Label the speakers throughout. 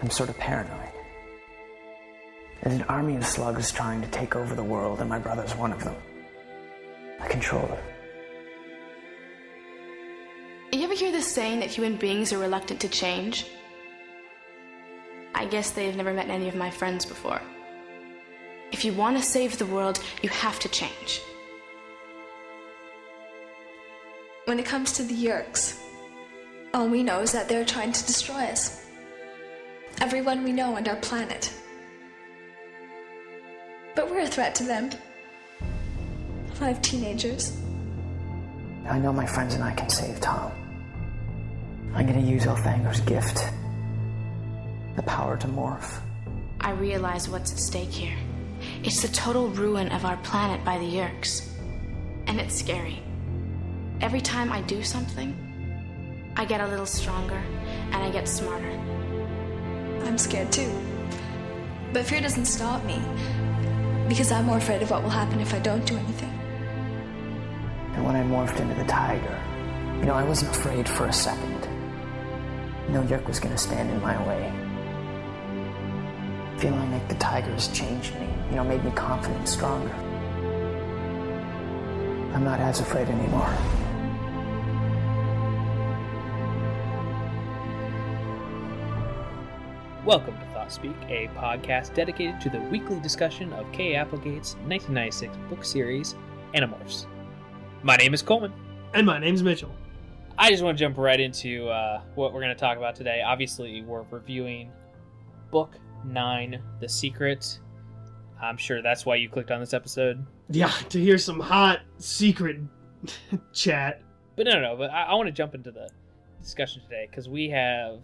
Speaker 1: I'm sort of paranoid. There's an army of slugs trying to take over the world, and my brother's one of them. I control it.
Speaker 2: You ever hear this saying that human beings are reluctant to change? I guess they've never met any of my friends before. If you want to save the world, you have to change.
Speaker 3: When it comes to the Yeerks, all we know is that they're trying to destroy us. Everyone we know and our planet. But we're a threat to them. 5 teenagers.
Speaker 1: I know my friends and I can save Tom. I'm gonna use Elthanger's gift. The power to morph.
Speaker 2: I realize what's at stake here. It's the total ruin of our planet by the Yeerks. And it's scary. Every time I do something, I get a little stronger and I get smarter.
Speaker 3: I'm scared too. But fear doesn't stop me. Because I'm more afraid of what will happen if I don't do anything.
Speaker 1: And when I morphed into the tiger, I wasn't afraid for a second. No Yeerk was gonna stand in my way. Feeling like the tiger has changed me, made me confident, stronger. I'm not as afraid anymore.
Speaker 4: Welcome to Thoughtspeak, a podcast dedicated to the weekly discussion of K. Applegate's 1996 book series, Animorphs. My name is Coleman.
Speaker 5: And my name's Mitchell.
Speaker 4: I just want to jump right into what we're going to talk about today. Obviously, we're reviewing Book 9, The Secret. I'm sure that's why you clicked on this episode.
Speaker 5: Yeah, to hear some hot secret chat.
Speaker 4: But no, but I want to jump into the discussion today, because we have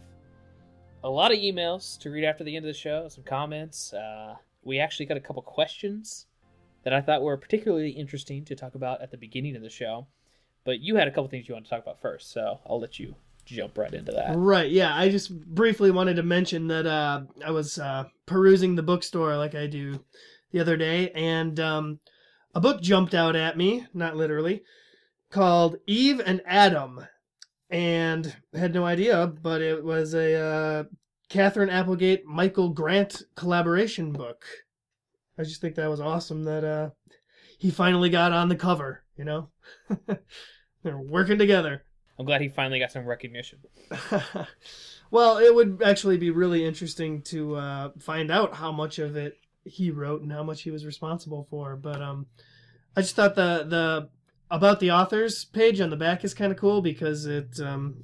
Speaker 4: a lot of emails to read after the end of the show, some comments. We actually got a couple questions that I thought were particularly interesting to talk about at the beginning of the show. But you had a couple things you want to talk about first, so I'll let you jump right into that.
Speaker 5: Right, yeah. I just briefly wanted to mention that I was perusing the bookstore like I do the other day, and a book jumped out at me, not literally, called Eve and Adam. And I had no idea, but it was a Katherine Applegate, Michael Grant collaboration book. I just think that was awesome that he finally got on the cover, They're working together.
Speaker 4: I'm glad he finally got some recognition.
Speaker 5: Well, it would actually be really interesting to find out how much of it he wrote and how much he was responsible for. But I just thought the About the Authors page on the back is kind of cool because it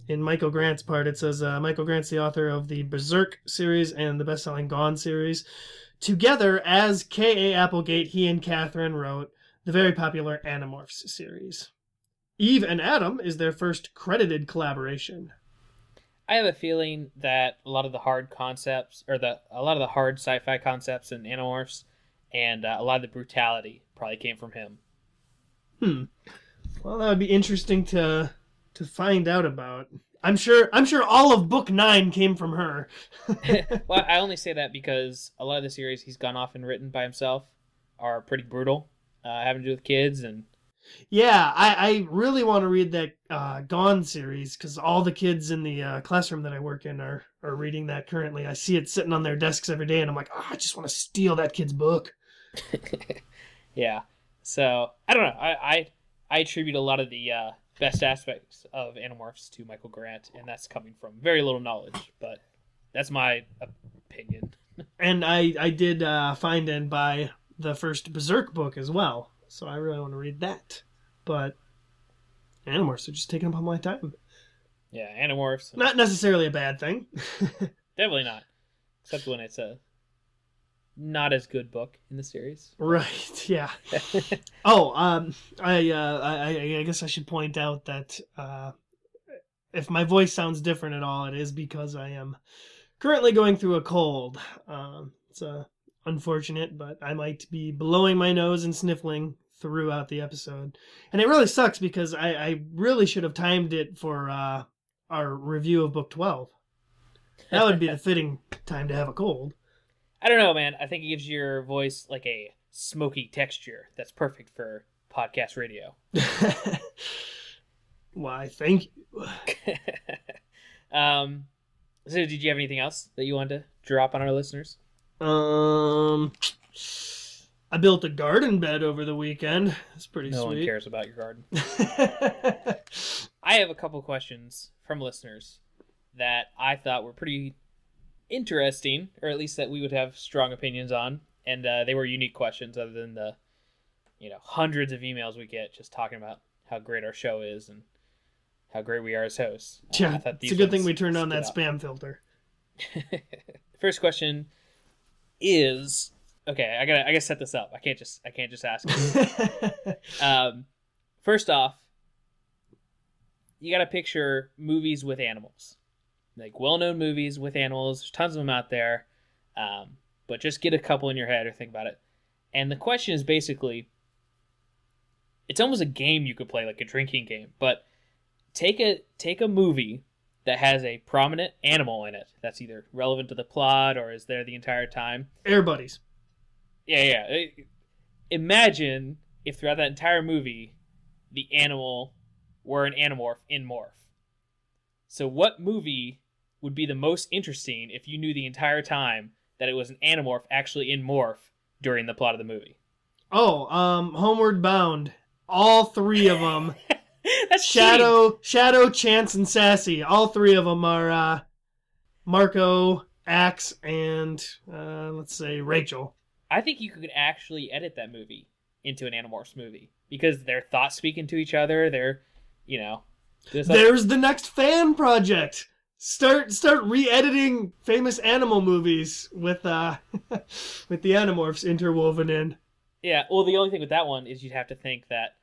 Speaker 5: in Michael Grant's part, it says Michael Grant's the author of the Berserk series and the best-selling Gone series. Together, as K.A. Applegate, he and Katherine wrote the very popular Animorphs series. Eve and Adam is their first credited collaboration.
Speaker 4: I have a feeling that a lot of the hard concepts, or a lot of the hard sci-fi concepts in Animorphs, and a lot of the brutality probably came from him.
Speaker 5: Well, that would be interesting to find out about. I'm sure all of Book 9 came from her.
Speaker 4: Well, I only say that because a lot of the series he's gone off and written by himself are pretty brutal, having to do with kids and.
Speaker 5: Yeah, I really want to read that Gone series because all the kids in the classroom that I work in are reading that currently. I see it sitting on their desks every day, and I'm like, I just want to steal that kid's book.
Speaker 4: Yeah, so I don't know. I attribute a lot of the best aspects of Animorphs to Michael Grant, and that's coming from very little knowledge, but that's my opinion.
Speaker 5: And I did find and buy the first Berserk book as well. So I really want to read that. But Animorphs are just taking up all my time.
Speaker 4: Yeah, Animorphs.
Speaker 5: Not necessarily a bad thing.
Speaker 4: Definitely not. Except when it's a not as good book in the series.
Speaker 5: Right, yeah. I guess I should point out that if my voice sounds different at all, it is because I am currently going through a cold. It's unfortunate, but I might be blowing my nose and sniffling throughout the episode. And it really sucks because I really should have timed it for our review of Book 12. That would be the fitting time to have a cold.
Speaker 4: I don't know, man. I think it gives your voice like a smoky texture that's perfect for podcast radio.
Speaker 5: Why, thank you.
Speaker 4: So did you have anything else that you wanted to drop on our listeners?
Speaker 5: I built a garden bed over the weekend. It's pretty
Speaker 4: No
Speaker 5: sweet.
Speaker 4: one cares about your garden. I have a couple questions from listeners that I thought were pretty interesting, or at least that we would have strong opinions on. And they were unique questions other than the hundreds of emails we get just talking about how great our show is and how great we are as hosts.
Speaker 5: Yeah, it's a good thing we turned on that spam filter.
Speaker 4: First question is, okay, I gotta set this up. I can't just ask it. First off, you gotta picture movies with animals, like well-known movies with animals. There's tons of them out there, but just get a couple in your head or think about it. And the question is basically, it's almost a game you could play, like a drinking game, but take a movie that has a prominent animal in it that's either relevant to the plot or is there the entire time.
Speaker 5: Air Buddies.
Speaker 4: Yeah. Imagine if throughout that entire movie, the animal were an Animorph in Morph. So what movie would be the most interesting if you knew the entire time that it was an Animorph actually in Morph during the plot of the movie?
Speaker 5: Oh, Homeward Bound. All three of them.
Speaker 4: That's
Speaker 5: Shadow, Chance, and Sassy. All three of them are Marco, Axe, and let's say Rachel.
Speaker 4: I think you could actually edit that movie into an Animorphs movie because they're thought speaking to each other. They're, there's
Speaker 5: the next fan project. Start re-editing famous animal movies with the Animorphs interwoven in.
Speaker 4: Yeah. Well, the only thing with that one is you'd have to think that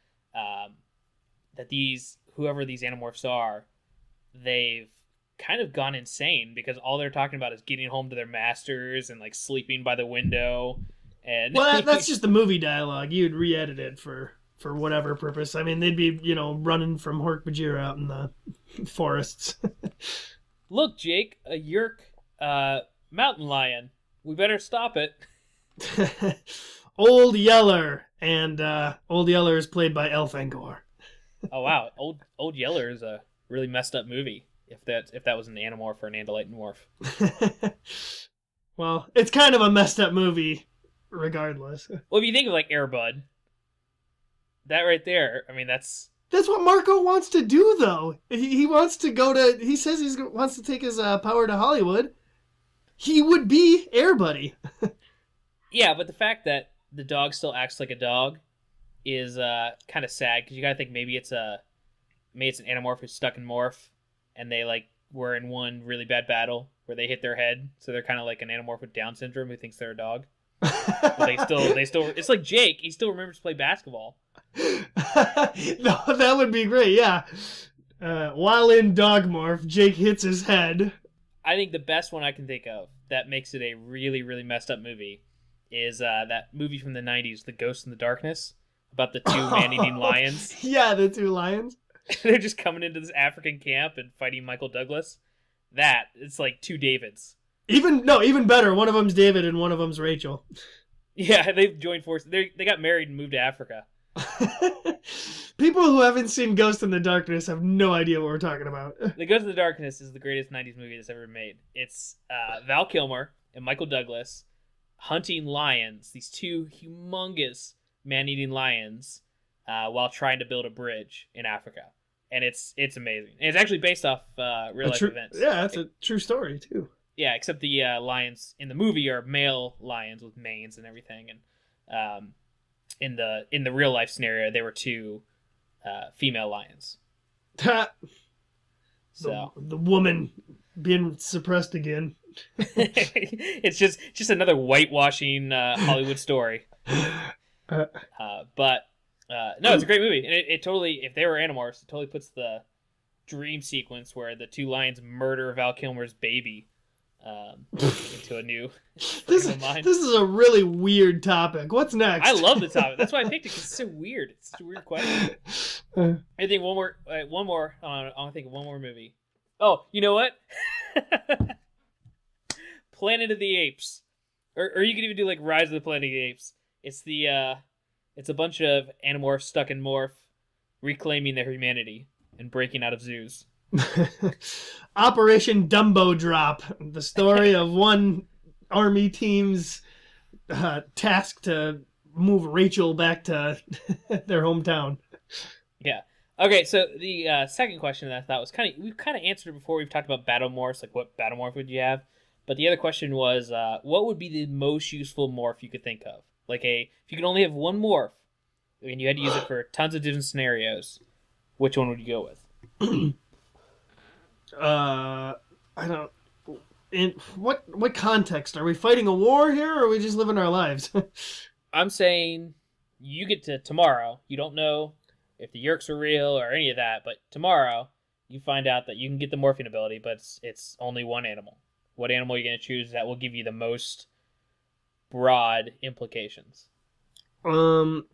Speaker 4: whoever these Animorphs are, they've kind of gone insane because all they're talking about is getting home to their masters and like sleeping by the window. And
Speaker 5: well, that's just the movie dialogue. You'd re-edit it for whatever purpose. I mean, they'd be running from Hork-Bajir out in the forests.
Speaker 4: Look, Jake, a Yerk mountain lion. We better stop it.
Speaker 5: Old Yeller, and Old Yeller is played by Elfangor.
Speaker 4: Oh wow, Old Yeller is a really messed up movie. If that was an Animorph or an Andalite Morph.
Speaker 5: Well, it's kind of a messed up movie, regardless.
Speaker 4: Well, if you think of like Air Bud, that right there, I mean that's
Speaker 5: what Marco wants to do, though. He wants to go to. He says he wants to take his power to Hollywood. He would be Air Buddy.
Speaker 4: Yeah, but the fact that the dog still acts like a dog is kind of sad because you gotta think maybe it's an Animorph who's stuck in Morph, and they like were in one really bad battle where they hit their head, so they're kind of like an Animorph with Down syndrome who thinks they're a dog. But they still. It's like Jake. He still remembers to play basketball.
Speaker 5: No, that would be great. Yeah. While in Dogmorph, Jake hits his head.
Speaker 4: I think the best one I can think of that makes it a really, really messed up movie is that movie from the 90s, The Ghost in the Darkness, about the two man-eating lions.
Speaker 5: Yeah, the two lions.
Speaker 4: They're just coming into this African camp and fighting Michael Douglas. It's like two Davids.
Speaker 5: Even better. One of them's David and one of them's Rachel.
Speaker 4: Yeah, they've joined forces. They got married and moved to Africa.
Speaker 5: People who haven't seen Ghost in the Darkness have no idea what we're talking about.
Speaker 4: The Ghost in the Darkness is the greatest 90s movie that's ever made. It's Val Kilmer and Michael Douglas hunting lions, these two humongous man-eating lions, while trying to build a bridge in Africa. And it's amazing. And it's actually based off real-life events.
Speaker 5: Yeah, that's a true story, too.
Speaker 4: Yeah, except the lions in the movie are male lions with manes and everything. And in the real-life scenario, they were two female lions. So
Speaker 5: the woman being suppressed again.
Speaker 4: It's just another whitewashing Hollywood story. But no, it's a great movie, and it totally, if they were Animorphs, it totally puts the dream sequence where the two lions murder Val Kilmer's baby into a new.
Speaker 5: This is a really weird topic. What's next?
Speaker 4: I love the topic. That's why I picked it because it's so weird. It's such a weird question. I think one more. I want to think of one more movie. Oh, you know what? Planet of the Apes, or you could even do like Rise of the Planet of the Apes. It's it's a bunch of Animorphs stuck in Morph, reclaiming their humanity and breaking out of zoos.
Speaker 5: Operation Dumbo Drop, the story of one army team's task to move Rachel back to their hometown.
Speaker 4: Yeah. Okay, so the second question that I thought was we've kind of answered it before. We've talked about battle morphs, like what battle morph would you have? But the other question was, what would be the most useful morph you could think of? Like if you could only have one morph, and you had to use it for tons of different scenarios, which one would you go with?
Speaker 5: I don't. In what context? Are we fighting a war here, or are we just living our lives?
Speaker 4: I'm saying you get to tomorrow. You don't know if the Yeerks are real or any of that, but tomorrow you find out that you can get the morphing ability, but it's only one animal. What animal are you going to choose that will give you the most broad implications?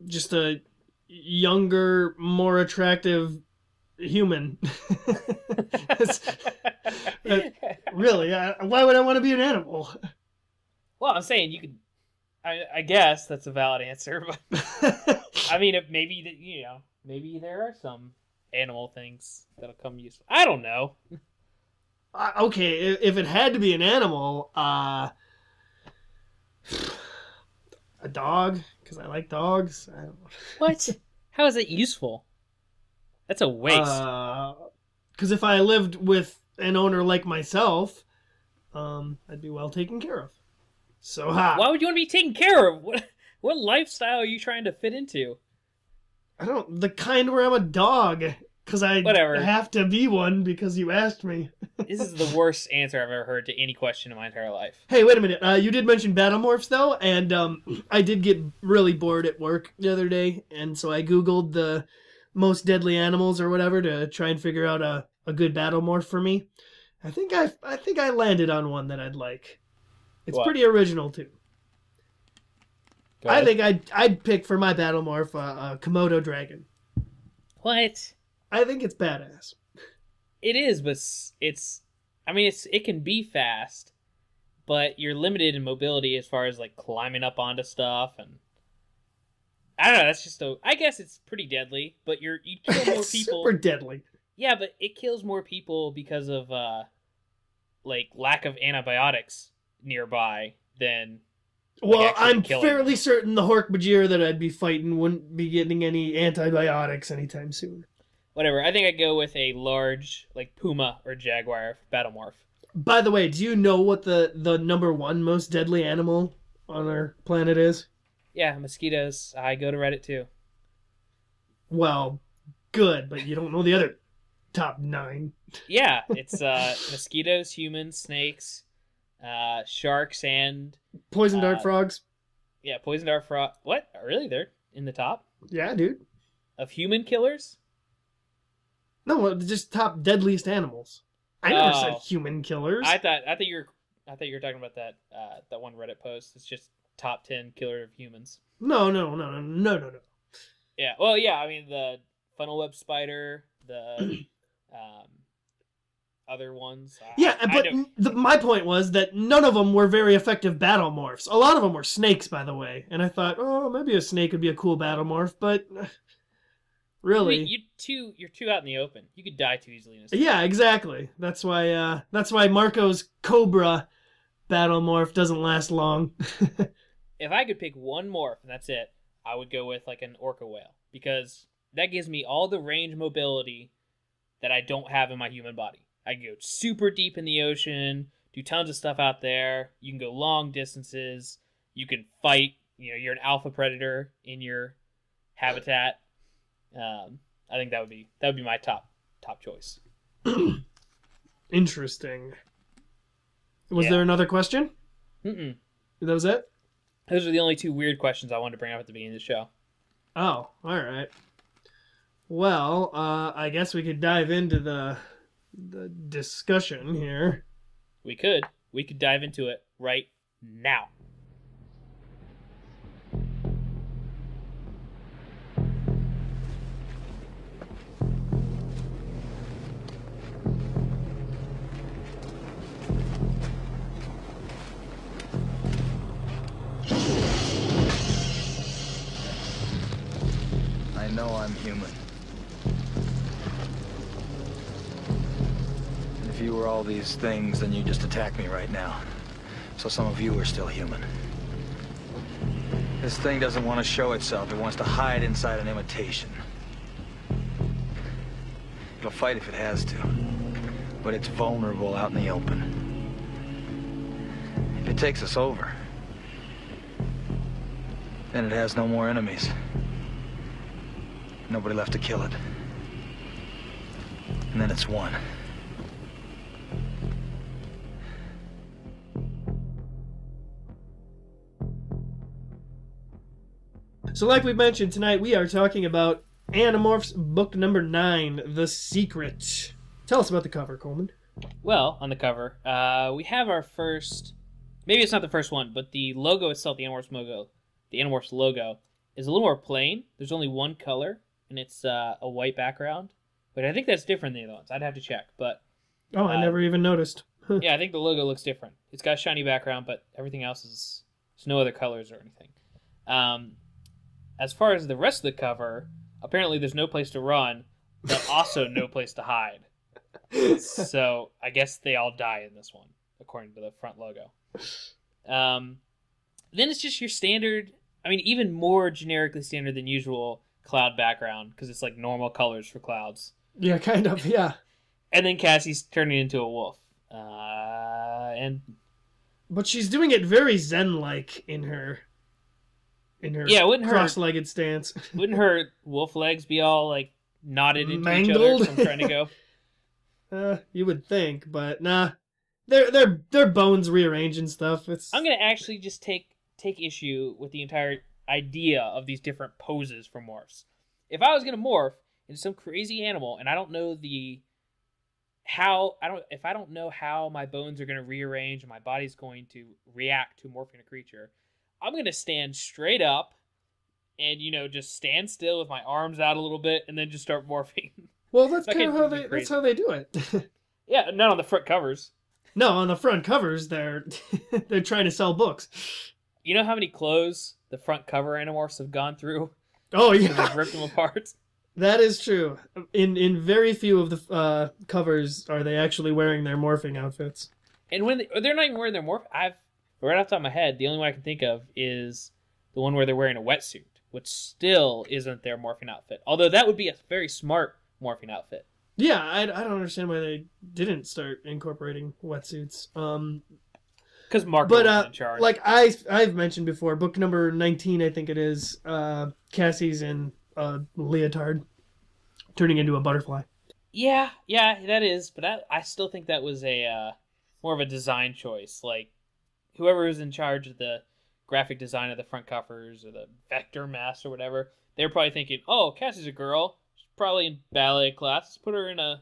Speaker 5: Just a younger, more attractive human. Really, why would I want to be an animal?
Speaker 4: Well, I'm saying you could. I guess that's a valid answer, but I mean, if maybe there are some animal things that'll come useful. I don't know.
Speaker 5: Okay, if it had to be an animal, a dog, because I like dogs. I don't know.
Speaker 4: What? How is it useful? That's a waste.
Speaker 5: Because if I lived with an owner like myself, I'd be well taken care of. So
Speaker 4: why would you want to be taken care of? What lifestyle are you trying to fit into?
Speaker 5: I don't. The kind where I'm a dog. Because I have to be one because you asked me.
Speaker 4: This is the worst answer I've ever heard to any question in my entire life.
Speaker 5: Hey, wait a minute. You did mention battle morphs, though, and I did get really bored at work the other day, and so I Googled the most deadly animals or whatever to try and figure out a good battle morph for me. I think I landed on one that I'd like. It's pretty original, too. I think I'd pick for my battle morph a Komodo dragon.
Speaker 4: What?
Speaker 5: I think it's badass.
Speaker 4: It is, but it can be fast, but you're limited in mobility as far as like climbing up onto stuff, and I don't know. That's just I guess it's pretty deadly, but you kill more people.
Speaker 5: Super deadly.
Speaker 4: Yeah, but it kills more people because of like lack of antibiotics nearby than.
Speaker 5: Well, I'm fairly certain the Hork-Bajir that I'd be fighting wouldn't be getting any antibiotics anytime soon.
Speaker 4: Whatever. I think I'd go with a large, like, puma or jaguar battle morph.
Speaker 5: By the way, do you know what the number one most deadly animal on our planet is?
Speaker 4: Yeah, mosquitoes. I go to Reddit, too.
Speaker 5: Well, good, but you don't know the other top 9.
Speaker 4: Yeah, it's mosquitoes, humans, snakes, sharks, and...
Speaker 5: Poison dart frogs.
Speaker 4: Yeah, poison dart frog. What? Really? They're in the top?
Speaker 5: Yeah, dude.
Speaker 4: Of human killers?
Speaker 5: No, just top deadliest animals. I never said human killers.
Speaker 4: I thought you were talking about that one Reddit post. It's just top 10 killer of humans.
Speaker 5: No.
Speaker 4: Yeah. Well, yeah. I mean the funnel web spider, the other ones.
Speaker 5: My point was that none of them were very effective battle morphs. A lot of them were snakes, by the way. And I thought, maybe a snake would be a cool battle morph, but. Really?
Speaker 4: I mean, you're too out in the open. You could die too easily in a snake.
Speaker 5: Yeah, exactly. That's why Marco's Cobra battle morph doesn't last long.
Speaker 4: If I could pick one morph and that's it, I would go with like an orca whale because that gives me all the range mobility that I don't have in my human body. I can go super deep in the ocean, do tons of stuff out there. You can go long distances. You can fight. You're an alpha predator in your habitat. I think that would be my top choice.
Speaker 5: Interesting. Was there another question?
Speaker 4: Mm-mm.
Speaker 5: That was it?
Speaker 4: Those are the only 2 weird questions I wanted to bring up at the beginning of the show.
Speaker 5: Oh, all right. Well, I guess we could dive into the discussion here.
Speaker 4: We could dive into it right now.
Speaker 6: I know I'm human. you were all these things, then you just attack me right now. So some of you are still human. This thing doesn't want to show itself. It wants to hide inside an imitation. It'll fight if it has to, but it's vulnerable out in the open. If it takes us over, then it has no more enemies. Nobody left to kill it. And then it's won.
Speaker 5: So like we mentioned tonight, we are talking about Animorphs book number 9, The Secret. Tell us about the cover, Coleman.
Speaker 4: Well, on the cover, we have our first... Maybe it's not the first one, but the logo itself, the Animorphs logo, is a little more plain. There's only one color, and it's a white background. But I think that's different than the other ones. I'd have to check, but...
Speaker 5: Oh, I never even noticed.
Speaker 4: Yeah, I think the logo looks different. It's got a shiny background, but everything else is... There's no other colors or anything. As far as the rest of the cover, apparently there's no place to run, but also no place to hide. So I guess they all die in this one, according to the front logo. Then it's just your standard, I mean, even more generically standard than usual cloud background, because it's like normal colors for clouds.
Speaker 5: Yeah, kind of, yeah.
Speaker 4: And then Cassie's turning into a wolf.
Speaker 5: But she's doing it very Zen-like in her cross-legged stance.
Speaker 4: Wouldn't her wolf legs be all like knotted into
Speaker 5: mangled?
Speaker 4: Each other from trying to go?
Speaker 5: You would think, but nah. Their bones rearrange and stuff.
Speaker 4: I'm gonna actually just take issue with the entire idea of these different poses for morphs. If I was gonna morph into some crazy animal and I don't know if I don't know how my bones are gonna rearrange and my body's going to react to morphing a creature, I'm gonna stand straight up and just stand still with my arms out a little bit and then just start morphing.
Speaker 5: Well, that's kind of how they do it.
Speaker 4: Yeah, not on the front covers.
Speaker 5: No, on the front covers, they're trying to sell books.
Speaker 4: You know how many clothes the front cover Animorphs have gone through?
Speaker 5: Oh, yeah.
Speaker 4: They've ripped them apart. That
Speaker 5: is true. In very few of the covers are they actually wearing their morphing outfits.
Speaker 4: And when they're not even wearing their morph... Right off the top of my head, the only one I can think of is the one where they're wearing a wetsuit, which still isn't their morphing outfit. Although that would be a very smart morphing outfit.
Speaker 5: Yeah, I don't understand why they didn't start incorporating wetsuits.
Speaker 4: Because Mark was in charge.
Speaker 5: Like I've mentioned before, book number 19, I think it is, Cassie's in a leotard, turning into a butterfly.
Speaker 4: Yeah, that is. But I still think that was a more of a design choice. Like, whoever was in charge of the graphic design of the front covers or the vector mask or whatever, they were probably thinking, oh, Cassie's a girl. Probably in ballet class. Let's put her in a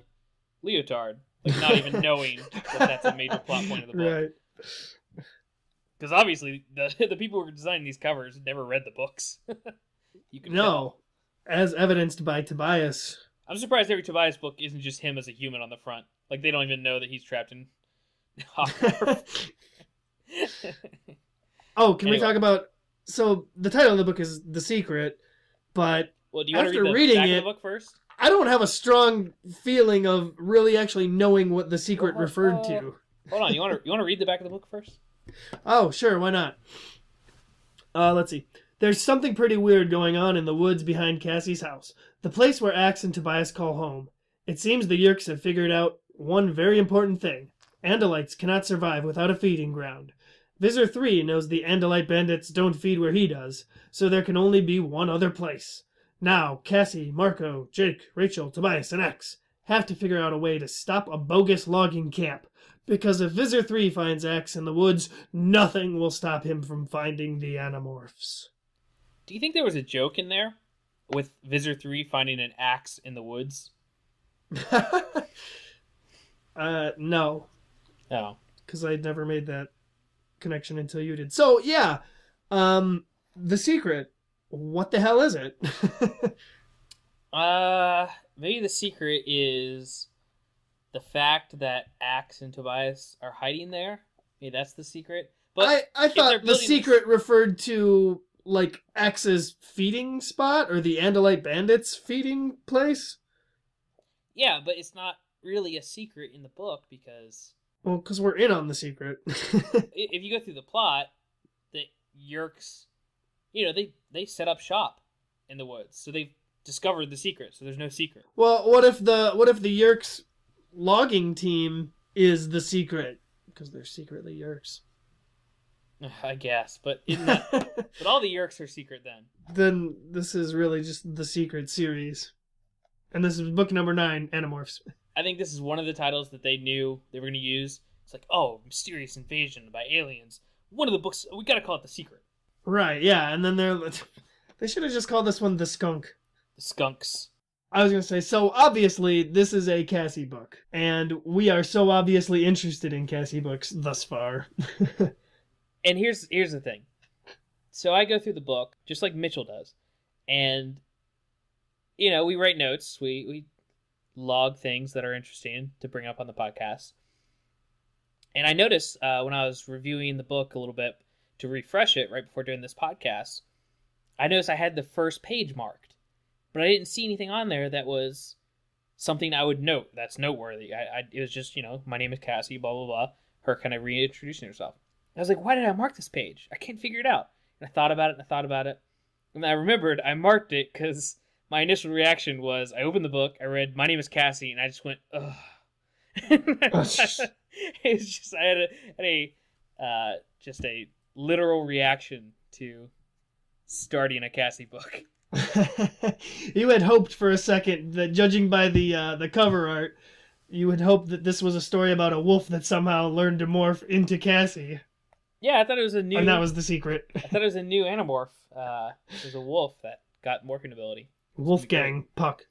Speaker 4: leotard. Like, not even knowing that that's a major plot point of the book.
Speaker 5: Right.
Speaker 4: Because obviously, the people who were designing these covers never read the books. You can tell.
Speaker 5: As evidenced by Tobias.
Speaker 4: I'm surprised every Tobias book isn't just him as a human on the front. Like, they don't even know that he's trapped in
Speaker 5: Oh, can we talk about... So, the title of the book is The Secret, but...
Speaker 4: Well, do you want to read the back of the book first?
Speaker 5: I don't have a strong feeling of really actually knowing what The Secret referred to.
Speaker 4: Hold on, you want to read the back of the book first?
Speaker 5: Oh, sure, why not? Let's see. There's something pretty weird going on in the woods behind Cassie's house, the place where Axe and Tobias call home. It seems the Yeerks have figured out one very important thing. Andalites cannot survive without a feeding ground. Visor 3 knows the Andalite bandits don't feed where he does, so there can only be one other place. Now, Cassie, Marco, Jake, Rachel, Tobias, and Axe have to figure out a way to stop a bogus logging camp. Because if Visor 3 finds Axe in the woods, nothing will stop him from finding the Animorphs.
Speaker 4: Do you think there was a joke in there with Visor 3 finding an axe in the woods?
Speaker 5: No.
Speaker 4: Oh.
Speaker 5: Because I never made that connection until you did. So, yeah. The Secret. What the hell is it?
Speaker 4: Maybe the secret is the fact that Axe and Tobias are hiding there. Maybe that's the secret. But
Speaker 5: I thought the secret referred to, like, Axe's feeding spot or the Andalite bandits' feeding place.
Speaker 4: Yeah, but it's not really a secret in the book because...
Speaker 5: Well, because we're in on the secret.
Speaker 4: If you go through the plot, the Yeerks, they set up shop in the woods. So they've discovered the secret, so there's no secret.
Speaker 5: Well, what if the Yeerks logging team is the secret? Because they're secretly Yeerks.
Speaker 4: I guess, but isn't that... but all the Yeerks are secret then.
Speaker 5: Then this is really just the secret series. And this is book number 9, Animorphs.
Speaker 4: I think this is one of the titles that they knew they were going to use. It's like, oh, mysterious invasion by aliens. One of the books, we got to call it The Secret.
Speaker 5: Right, yeah, and then they should have just called this one The Skunk.
Speaker 4: The Skunks.
Speaker 5: I was going to say, so obviously this is a Cassie book, and we are so obviously interested in Cassie books thus far.
Speaker 4: And here's the thing. So I go through the book, just like Mitchell does, and, we write notes, we log things that are interesting to bring up on the podcast. And I noticed when I was reviewing the book a little bit to refresh it right before doing this podcast, I noticed I had the first page marked, but I didn't see anything on there that was something I would note that's noteworthy. It was just, my name is Cassie, blah, blah, blah, her kind of reintroducing herself. I was like, why did I mark this page? I can't figure it out. And I thought about it, and I remembered I marked it because my initial reaction was I opened the book, I read "My name is Cassie," and I just went, ugh. It was just I had a literal reaction to starting a Cassie book.
Speaker 5: You had hoped for a second that, judging by the cover art, you had hoped that this was a story about a wolf that somehow learned to morph into Cassie.
Speaker 4: Yeah, I thought it was a new...
Speaker 5: And that was the secret.
Speaker 4: I thought it was a new Animorph. It was a wolf that got morphing ability.
Speaker 5: Wolfgang Puck.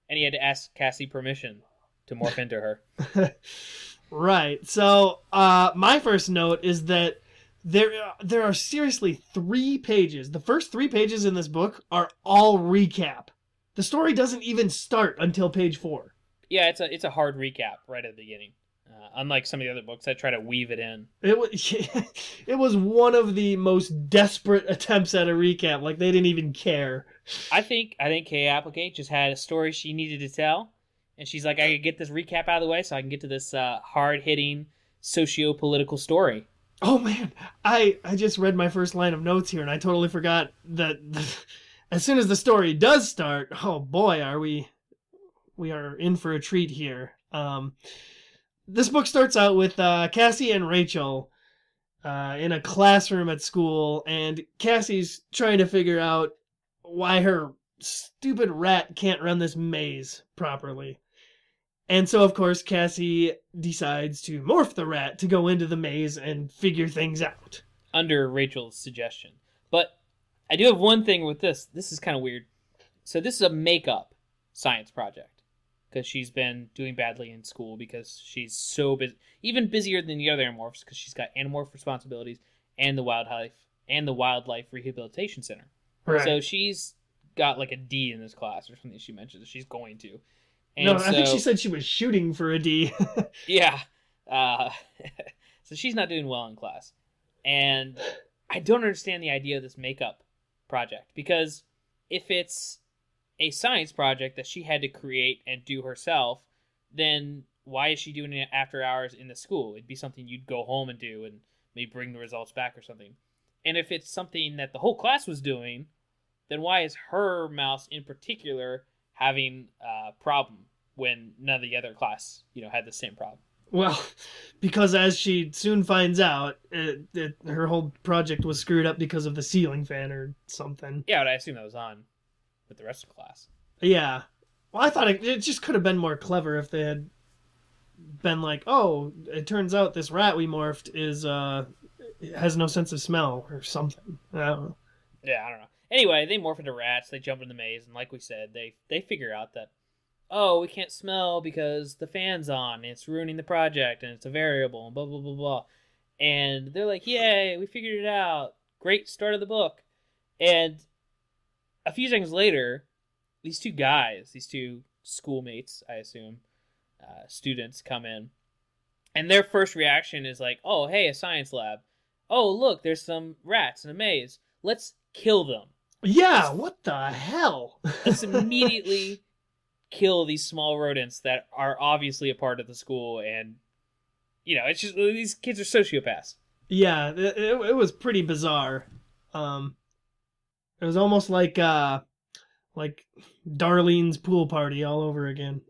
Speaker 4: And he had to ask Cassie permission to morph into her.
Speaker 5: Right. So, my first note is that there are seriously 3 pages. The first 3 pages in this book are all recap. The story doesn't even start until page 4.
Speaker 4: Yeah, it's a hard recap right at the beginning. Unlike some of the other books, I try to weave it in.
Speaker 5: It was one of the most desperate attempts at a recap. Like, they didn't even care.
Speaker 4: I think Kay Applegate just had a story she needed to tell, and she's like, I could get this recap out of the way so I can get to this hard-hitting socio-political story.
Speaker 5: Oh, man. I just read my first line of notes here, and I totally forgot that as soon as the story does start, oh boy, we are in for a treat here. This book starts out with Cassie and Rachel in a classroom at school, and Cassie's trying to figure out why her stupid rat can't run this maze properly. And so, of course, Cassie decides to morph the rat to go into the maze and figure things out.
Speaker 4: Under Rachel's suggestion. But I do have one thing with this. This is kind of weird. So this is a makeup science project. Because she's been doing badly in school because she's so busy, even busier than the other Animorphs, because she's got Animorph responsibilities and the Wildlife Rehabilitation Center. Right. So she's got like a D in this class or something. She mentioned that she's going to. And
Speaker 5: no, I think she said she was shooting for a D.
Speaker 4: Yeah. So she's not doing well in class, and I don't understand the idea of this makeup project, because if it's a science project that she had to create and do herself, then why is she doing it after hours in the school? It'd be something you'd go home and do and maybe bring the results back or something. And if it's something that the whole class was doing, then why is her mouse in particular having a problem when none of the other class, had the same problem?
Speaker 5: Well, because as she soon finds out, her whole project was screwed up because of the ceiling fan or something.
Speaker 4: Yeah, but I assume that was on with the rest of the class.
Speaker 5: Yeah. Well, I thought it just could have been more clever if they had been like, oh, it turns out this rat we morphed has no sense of smell or something. I don't know.
Speaker 4: Yeah, I don't know. Anyway, they morph into rats, they jump in the maze, and like we said, they figure out that, oh, we can't smell because the fan's on, and it's ruining the project, and it's a variable, and blah, blah, blah, blah. And they're like, yay, we figured it out. Great start of the book. And a few seconds later, these two schoolmates, I assume, students come in, and their first reaction is like, oh, hey, a science lab. Oh, look, there's some rats in a maze. Let's kill them.
Speaker 5: Yeah, what the hell?
Speaker 4: Let's immediately kill these small rodents that are obviously a part of the school, and it's just these kids are sociopaths.
Speaker 5: Yeah, it was pretty bizarre. It was almost like Darlene's pool party all over again.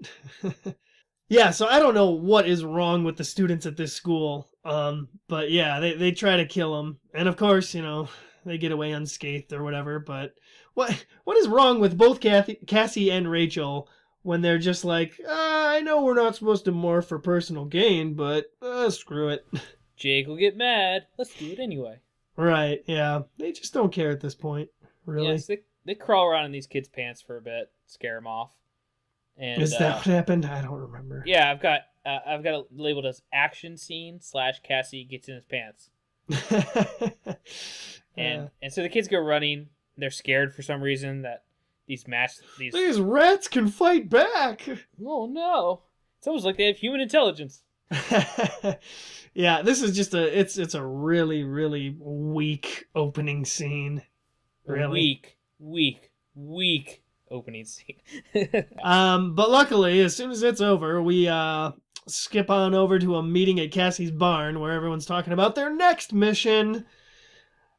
Speaker 5: Yeah, so I don't know what is wrong with the students at this school. But yeah, they try to kill him, and of course, they get away unscathed or whatever. But what is wrong with both Cassie and Rachel when they're just like, I know we're not supposed to morph for personal gain, but screw it.
Speaker 4: Jake will get mad. Let's do it anyway.
Speaker 5: Right, yeah. They just don't care at this point, really.
Speaker 4: Yes, they crawl around in these kids' pants for a bit, scare them off. And,
Speaker 5: is that what happened? I don't remember.
Speaker 4: Yeah, I've got it labeled as action scene / Cassie gets in his pants. And so the kids go running. They're scared for some reason that these
Speaker 5: rats can fight back.
Speaker 4: Oh no! It's almost like they have human intelligence.
Speaker 5: Yeah, this is just it's a really, really weak opening scene. Really weak opening scene. But luckily, as soon as it's over, we skip on over to a meeting at Cassie's barn where everyone's talking about their next mission.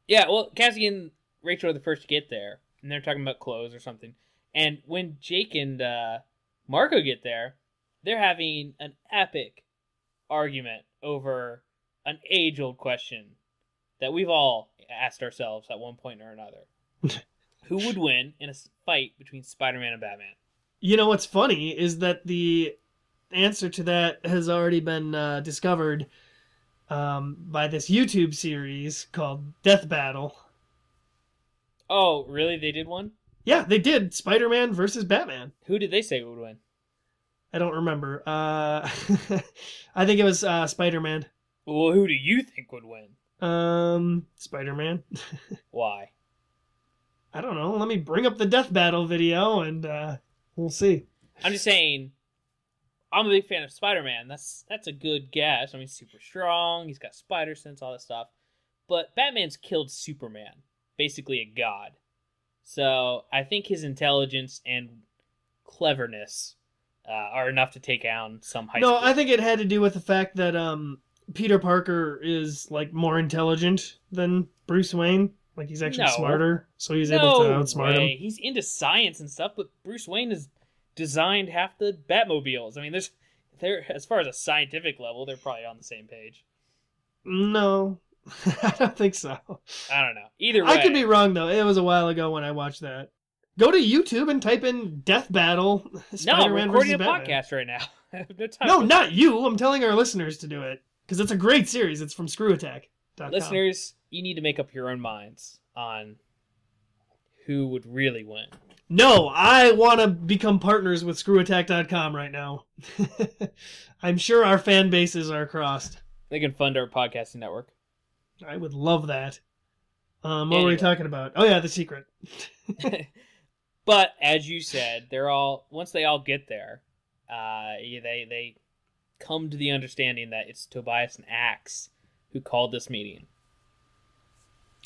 Speaker 4: Yeah, well, Cassie and Rachel are the first to get there, and they're talking about clothes or something. And when Jake and Marco get there, they're having an epic argument over an age-old question that we've all asked ourselves at one point or another. Who would win in a fight between Spider-Man and Batman?
Speaker 5: What's funny is that the answer to that has already been discovered by this YouTube series called Death Battle.
Speaker 4: Oh, really? They did one?
Speaker 5: Yeah, they did. Spider-Man versus Batman.
Speaker 4: Who did they say would win?
Speaker 5: I don't remember. I think it was Spider-Man.
Speaker 4: Well, who do you think would win?
Speaker 5: Spider-Man.
Speaker 4: Why?
Speaker 5: I don't know. Let me bring up the Death Battle video and we'll see.
Speaker 4: I'm just saying, I'm a big fan of Spider-Man. That's a good guess. I mean, he's super strong. He's got spider sense, all that stuff. But Batman's killed Superman, basically a god. So I think his intelligence and cleverness are enough to take down some high school.
Speaker 5: No, I think it had to do with the fact that Peter Parker is more intelligent than Bruce Wayne. He's actually smarter, so he's able to outsmart him.
Speaker 4: He's into science and stuff, but Bruce Wayne has designed half the Batmobiles. I mean, they're as far as a scientific level, they're probably on the same page.
Speaker 5: No, I don't think so.
Speaker 4: I don't know. Either way.
Speaker 5: I could be wrong, though. It was a while ago when I watched that. Go to YouTube and type in Death Battle.
Speaker 4: No, we're recording a podcast right now. I have no time.
Speaker 5: No, not you. I'm telling our listeners to do it. Because it's a great series. It's from ScrewAttack.com.
Speaker 4: Listeners, you need to make up your own minds on who would really win.
Speaker 5: No, I want to become partners with ScrewAttack.com right now. I'm sure our fan bases are crossed.
Speaker 4: They can fund our podcasting network.
Speaker 5: I would love that. What were we talking about? Oh yeah, The Secret.
Speaker 4: But as you said, once they all get there, they come to the understanding that it's Tobias and Axe who called this meeting.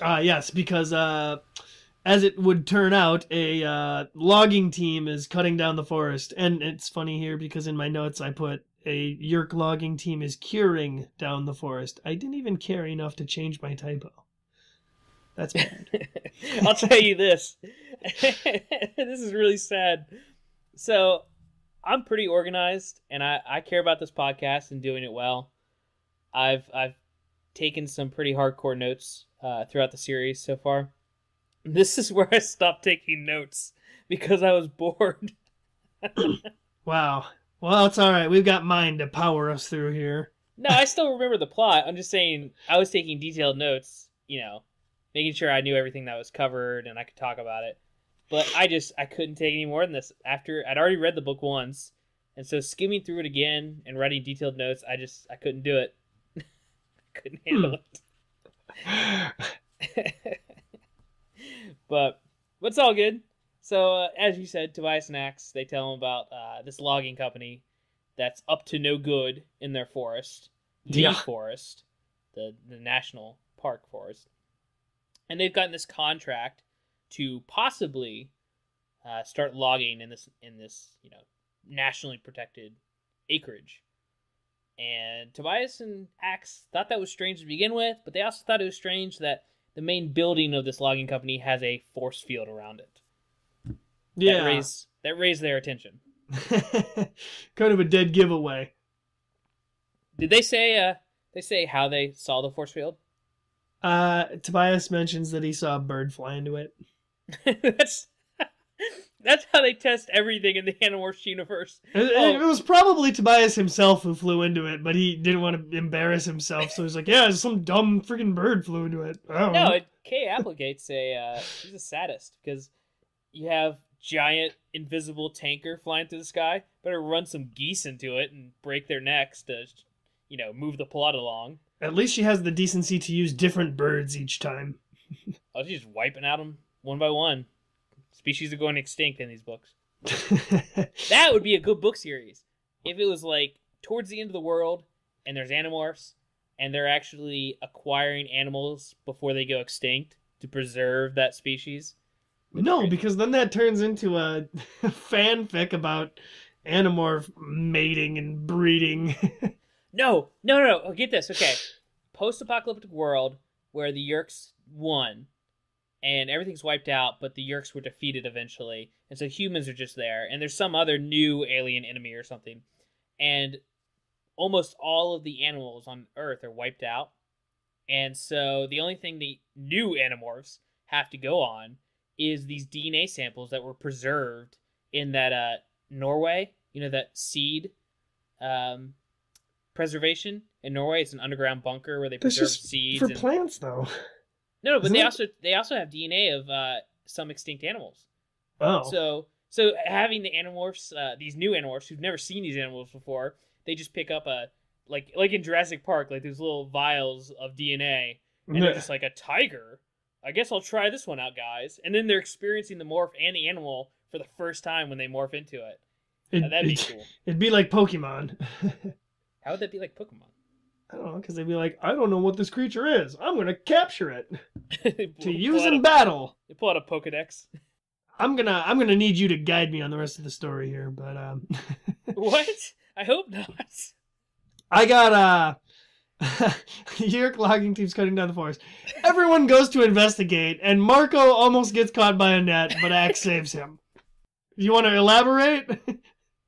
Speaker 5: Yes, because as it would turn out, a logging team is cutting down the forest. And it's funny here because in my notes I put a Yerk logging team is curing down the forest. I didn't even care enough to change my typo. That's bad.
Speaker 4: I'll tell you this. This is really sad. So I'm pretty organized, and I care about this podcast and doing it well. I've taken some pretty hardcore notes throughout the series so far. This is where I stopped taking notes because I was bored.
Speaker 5: Wow. Well, it's all right. We've got mine to power us through here.
Speaker 4: No, I still remember the plot. I'm just saying I was taking detailed notes, making sure I knew everything that was covered and I could talk about it. But I couldn't take any more than this. After I'd already read the book once, and so skimming through it again and writing detailed notes, I couldn't do it. I couldn't handle it. But it's all good. So as you said, Tobias and Axe, they tell him about this logging company that's up to no good in their forest, forest, the national park forest, and they've gotten this contract to possibly start logging in this nationally protected acreage. And Tobias and Axe thought that was strange to begin with, but they also thought it was strange that the main building of this logging company has a force field around it.
Speaker 5: Yeah.
Speaker 4: That raised their attention.
Speaker 5: Kind of a dead giveaway.
Speaker 4: Did they say how they saw the force field?
Speaker 5: Tobias mentions that he saw a bird fly into it.
Speaker 4: That's how they test everything in the Animorphs universe.
Speaker 5: It was probably Tobias himself who flew into it, but he didn't want to embarrass himself, so he's like, yeah, some dumb freaking bird flew into it.
Speaker 4: Kay Applegate's he's a sadist, because you have giant invisible tanker flying through the sky, better run some geese into it and break their necks to, move the plot along.
Speaker 5: At least she has the decency to use different birds each time.
Speaker 4: Oh, she's just wiping at them one by one. Species are going extinct in these books. That would be a good book series. If it was like towards the end of the world and there's Animorphs and they're actually acquiring animals before they go extinct to preserve that species.
Speaker 5: No, because then that turns into a fanfic about Animorph mating and breeding.
Speaker 4: No. Oh, get this. Okay. Post-apocalyptic world where the Yeerks won. And everything's wiped out, but the Yeerks were defeated eventually. And so humans are just there. And there's some other new alien enemy or something. And almost all of the animals on Earth are wiped out. And so the only thing the new Animorphs have to go on is these DNA samples that were preserved in that Norway. That seed preservation in Norway. It's an underground bunker where they preserve seeds.
Speaker 5: For plants, though.
Speaker 4: No, but they also have DNA of some extinct animals.
Speaker 5: Oh.
Speaker 4: So having the Animorphs, these new Animorphs who've never seen these animals before, they just pick up like in Jurassic Park, like these little vials of DNA, and they're just like, a tiger? I guess I'll try this one out, guys. And then they're experiencing the morph and the animal for the first time when they morph into it. That'd be cool.
Speaker 5: It'd be like Pokemon.
Speaker 4: How would that be like Pokemon?
Speaker 5: I don't know, because they'd be like, I don't know what this creature is. I'm going to capture it to use in battle.
Speaker 4: You pull out a Pokedex.
Speaker 5: I'm gonna need you to guide me on the rest of the story here, but
Speaker 4: What? I hope not.
Speaker 5: I got Yeerk logging team's cutting down the forest. Everyone goes to investigate, and Marco almost gets caught by a net, but Axe saves him. You want to elaborate?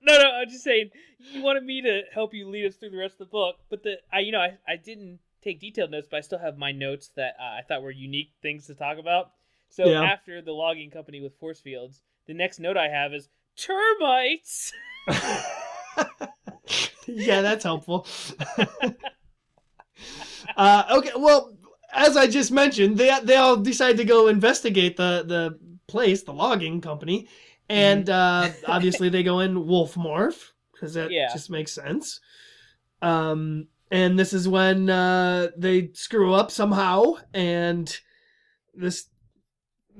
Speaker 4: No, I'm just saying, you wanted me to help you lead us through the rest of the book, but I didn't take detailed notes, but I still have my notes that I thought were unique things to talk about. So After the logging company with force fields, the next note I have is termites.
Speaker 5: Yeah, that's helpful. Okay, well, as I just mentioned, they all decide to go investigate the place, the logging company, and obviously they go in wolf morph because that just makes sense. And this is when they screw up somehow, and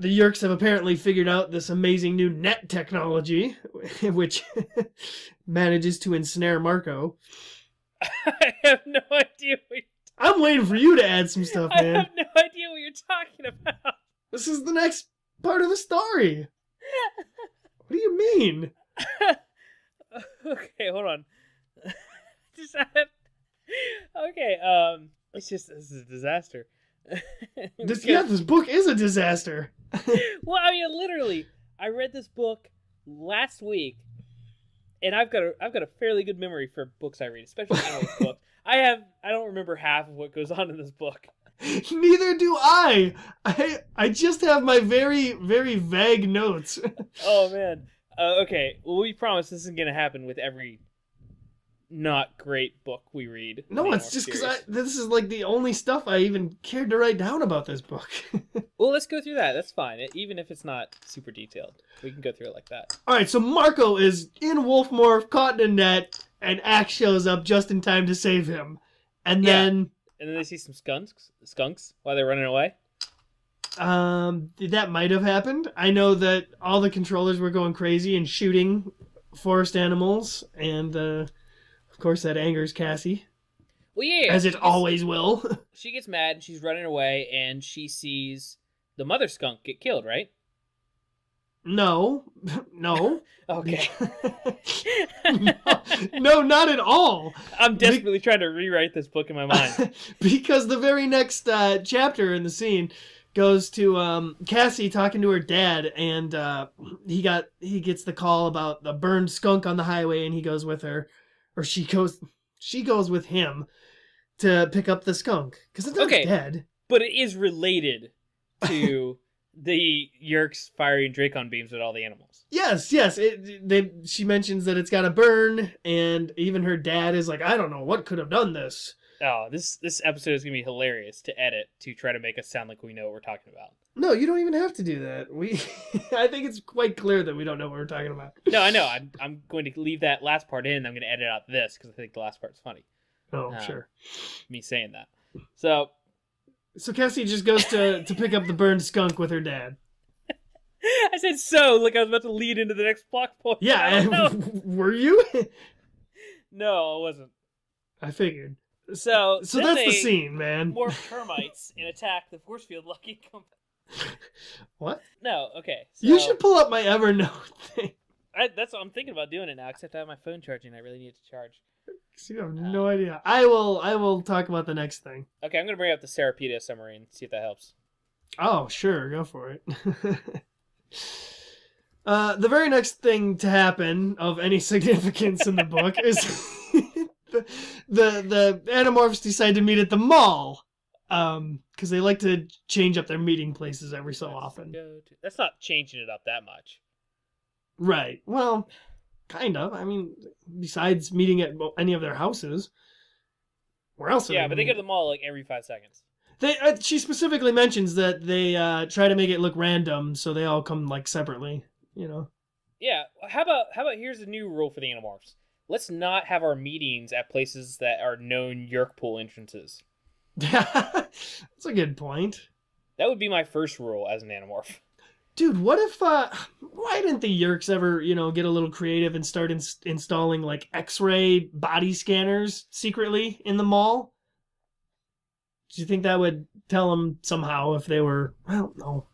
Speaker 5: the Yeerks have apparently figured out this amazing new net technology, which manages to ensnare Marco.
Speaker 4: I have no idea
Speaker 5: I'm waiting for you to add some stuff, man.
Speaker 4: I have no idea what you're talking about.
Speaker 5: This is the next part of the story. What do you mean?
Speaker 4: Okay, hold on. This is a disaster.
Speaker 5: This book is a disaster.
Speaker 4: Well, I mean, literally, I read this book last week, and I've got a fairly good memory for books I read, especially Animorphs books. I don't remember half of what goes on in this book.
Speaker 5: Neither do I. I just have my very, very vague notes.
Speaker 4: Oh man. Okay. Well, we promise this isn't gonna happen with every not great book we read.
Speaker 5: No, it's just because this is like the only stuff I even cared to write down about this book.
Speaker 4: Well, let's go through that. That's fine. Even if it's not super detailed, we can go through it like that.
Speaker 5: All right. So Marco is in wolf morph, caught in a net, and Axe shows up just in time to save him, and then
Speaker 4: they see some skunks while they're running away.
Speaker 5: That might have happened. I know that all the controllers were going crazy and shooting forest animals, and of course that angers Cassie.
Speaker 4: Well, yeah,
Speaker 5: as it always will.
Speaker 4: She gets mad and she's running away, and she sees the mother skunk get killed. Right?
Speaker 5: No.
Speaker 4: Okay.
Speaker 5: No, not at all.
Speaker 4: I'm desperately trying to rewrite this book in my mind.
Speaker 5: Because the very next chapter in the scene goes to Cassie talking to her dad, and he gets the call about the burned skunk on the highway, and he goes with her, or she goes with him to pick up the skunk because it's not dead.
Speaker 4: But it is related to the Yeerks firing Dracon beams at all the animals.
Speaker 5: Yes. She mentions that it's got a burn, and even her dad is like, I don't know what could have done this.
Speaker 4: Oh, this episode is going to be hilarious to edit to try to make us sound like we know what we're talking about.
Speaker 5: No, you don't even have to do that. I think it's quite clear that we don't know what we're talking about.
Speaker 4: No, I know. I'm going to leave that last part in. I'm going to edit out this because I think the last part's funny.
Speaker 5: Oh, sure.
Speaker 4: Me saying that. So
Speaker 5: Cassie just goes to pick up the burned skunk with her dad.
Speaker 4: I said so, like I was about to lead into the next plot point.
Speaker 5: Yeah, were you?
Speaker 4: No, I wasn't.
Speaker 5: I figured.
Speaker 4: So
Speaker 5: that's the scene, man.
Speaker 4: More termites and attack the force field lucky company.
Speaker 5: What?
Speaker 4: No, okay. So,
Speaker 5: you should pull up my Evernote thing.
Speaker 4: That's what I'm thinking about doing it now, except I have my phone charging. I really need to charge.
Speaker 5: You have no idea. I will talk about the next thing.
Speaker 4: Okay, I'm going to bring up the Serapita summary and see if that helps.
Speaker 5: Oh, sure. Go for it. The very next thing to happen of any significance in the book is the Animorphs decide to meet at the mall. Because they like to change up their meeting places every so often.
Speaker 4: That's not changing it up that much.
Speaker 5: Right. Well, kind of. I mean, besides meeting at any of their houses, where else?
Speaker 4: Yeah, but they go to the mall like every 5 seconds.
Speaker 5: She specifically mentions that they try to make it look random, so they all come like separately. You know. Yeah.
Speaker 4: How about here's a new rule for the Animorphs. Let's not have our meetings at places that are known Yeerk pool entrances.
Speaker 5: That's a good point.
Speaker 4: That would be my first rule as an Animorph.
Speaker 5: Dude, what if, why didn't the Yeerks ever, get a little creative and start installing, like, X-ray body scanners secretly in the mall? Do you think that would tell them somehow if they were, well, no.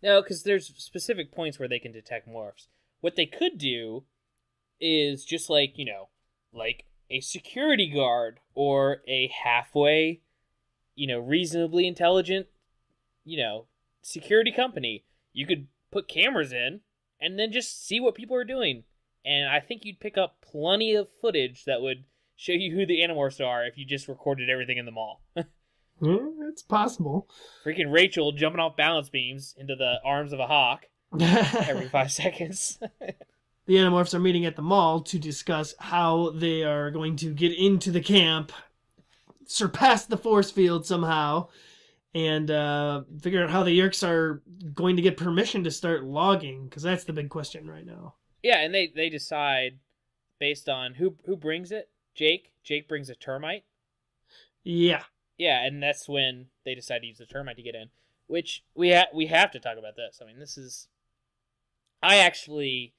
Speaker 4: No, because there's specific points where they can detect morphs. What they could do is just like, like a security guard or a halfway, reasonably intelligent, security company. You could put cameras in and then just see what people are doing. And I think you'd pick up plenty of footage that would show you who the Animorphs are if you just recorded everything in the mall.
Speaker 5: It's possible.
Speaker 4: Freaking Rachel jumping off balance beams into the arms of a hawk every 5 seconds.
Speaker 5: The Animorphs are meeting at the mall to discuss how they are going to get into the camp, surpass the force field somehow, and figure out how the Yeerks are going to get permission to start logging, because that's the big question right now.
Speaker 4: Yeah, and they decide based on who brings it. Jake brings a termite.
Speaker 5: Yeah.
Speaker 4: Yeah, and that's when they decide to use the termite to get in, which we have to talk about this. I mean, I actually,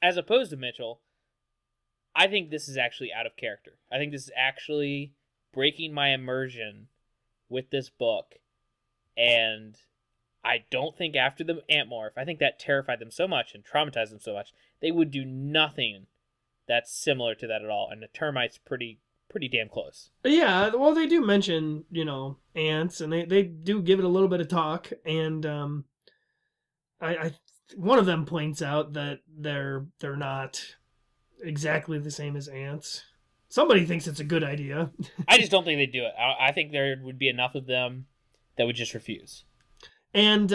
Speaker 4: as opposed to Mitchell, I think this is actually out of character. I think this is actually breaking my immersion with this book, and I don't think after the Antmorph, I think that terrified them so much and traumatized them so much, they would do nothing that's similar to that at all, and the termite's pretty damn close.
Speaker 5: Yeah, well, they do mention, ants, and they do give it a little bit of talk, and I one of them points out that they're not exactly the same as ants. Somebody thinks it's a good idea.
Speaker 4: I just don't think they'd do it. I think there would be enough of them that would just refuse.
Speaker 5: And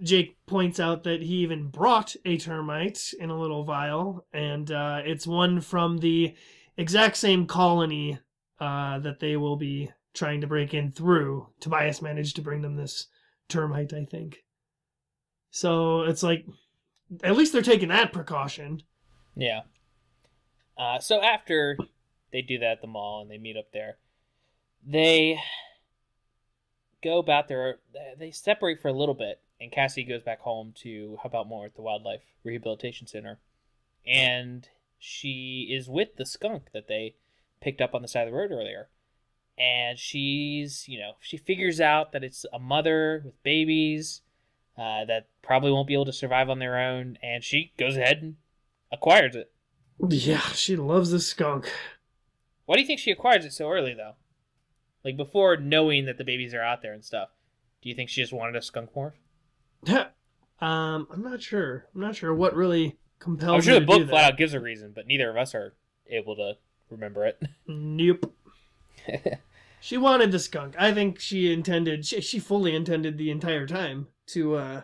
Speaker 5: Jake points out that he even brought a termite in a little vial, and it's one from the exact same colony that they will be trying to break in through. Tobias managed to bring them this termite, I think. So it's like, at least they're taking that precaution.
Speaker 4: Yeah. So after they do that at the mall and they meet up there, they go about they separate for a little bit, and Cassie goes back home to help out more at the Wildlife Rehabilitation Center. And she is with the skunk that they picked up on the side of the road earlier. And she's, she figures out that it's a mother with babies. that probably won't be able to survive on their own, and she goes ahead and acquires it.
Speaker 5: Yeah, she loves the skunk.
Speaker 4: Why do you think she acquires it so early, though? Like, before knowing that the babies are out there and stuff. Do you think she just wanted a skunk morph?
Speaker 5: I'm not sure. I'm not sure what really compels
Speaker 4: I'm sure
Speaker 5: her
Speaker 4: the
Speaker 5: to do
Speaker 4: book
Speaker 5: that.
Speaker 4: flat out gives a reason, but neither of us are able to remember it.
Speaker 5: Nope. She wanted the skunk. I think she intended, she fully intended the entire time to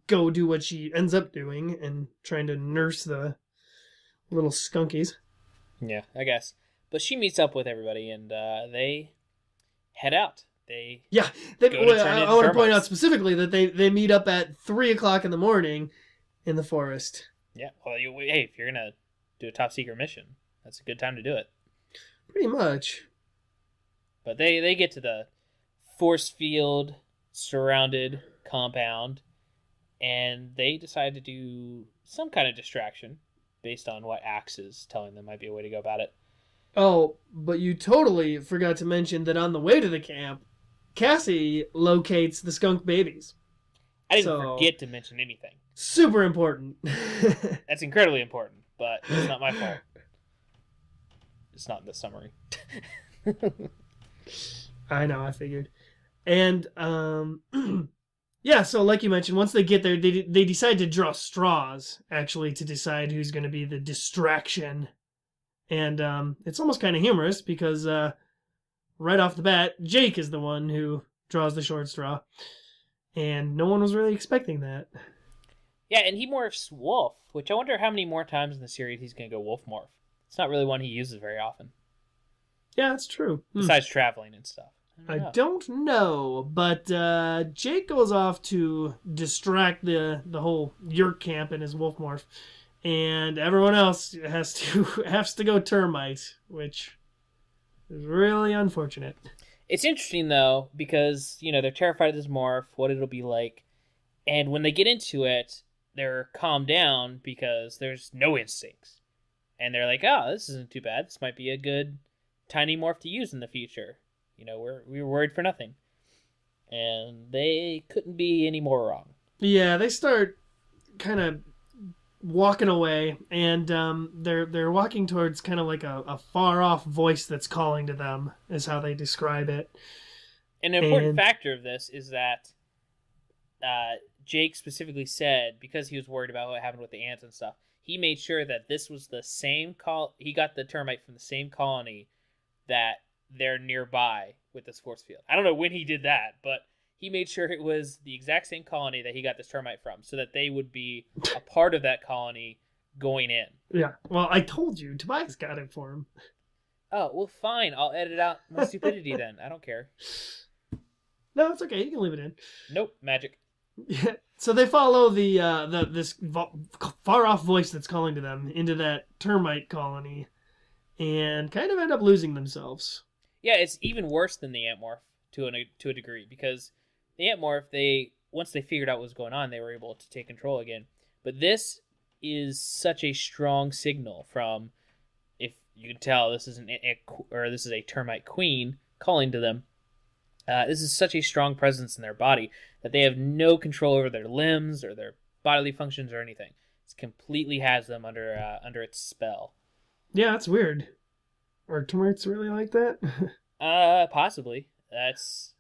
Speaker 5: go do what she ends up doing and trying to nurse the little skunkies.
Speaker 4: Yeah, I guess. But she meets up with everybody, and they head out. I
Speaker 5: want to point out specifically that they meet up at 3 o'clock in the morning in the forest.
Speaker 4: Yeah, well, hey, if you're going to do a top secret mission, that's a good time to do it.
Speaker 5: Pretty much.
Speaker 4: But they get to the force field surrounded compound, and they decide to do some kind of distraction based on what Axe is telling them might be a way to go about it.
Speaker 5: Oh, but you totally forgot to mention that on the way to the camp, Cassie locates the skunk babies.
Speaker 4: I didn't forget to mention anything.
Speaker 5: Super important.
Speaker 4: That's incredibly important, but it's not my fault. It's not in the summary.
Speaker 5: I know, I figured. And, yeah, so like you mentioned, once they get there, they decide to draw straws, actually, to decide who's going to be the distraction. And it's almost kind of humorous because right off the bat, Jake is the one who draws the short straw. And no one was really expecting that.
Speaker 4: Yeah, and he morphs wolf, which I wonder how many more times in the series he's going to go wolf morph. It's not really one he uses very often.
Speaker 5: Yeah, that's true.
Speaker 4: Besides traveling and stuff.
Speaker 5: I don't know, but Jake goes off to distract the whole Yerk camp in his wolf morph, and everyone else has to go termite, which is really unfortunate.
Speaker 4: It's interesting though because they're terrified of this morph, what it'll be like, and when they get into it, they're calmed down because there's no instincts, and they're like, "Oh, this isn't too bad. This might be a good tiny morph to use in the future." We were worried for nothing. And they couldn't be any more wrong.
Speaker 5: Yeah, they start kind of walking away, and they're walking towards kind of like a far-off voice that's calling to them, is how they describe it.
Speaker 4: An important factor of this is that Jake specifically said, because he was worried about what happened with the ants and stuff, he made sure that this was the same he got the termite from the same colony that they're nearby with this force field. I don't know when he did that, but he made sure it was the exact same colony that he got this termite from, so that they would be a part of that colony going in.
Speaker 5: Yeah, well, I told you, Tobias got it for him.
Speaker 4: Oh, well, fine. I'll edit out my stupidity then. I don't care.
Speaker 5: No, it's okay. You can leave it in.
Speaker 4: Nope, magic.
Speaker 5: Yeah. So they follow this far-off voice that's calling to them into that termite colony, and kind of end up losing themselves.
Speaker 4: Yeah, it's even worse than the ant morph to a degree, because the ant morph, once they figured out what was going on, they were able to take control again. But this is such a strong signal from, if you can tell, this is a termite queen calling to them. This is such a strong presence in their body that they have no control over their limbs or their bodily functions or anything. It completely has them under its spell.
Speaker 5: Yeah, that's weird. Are termites really like that?
Speaker 4: Possibly. It's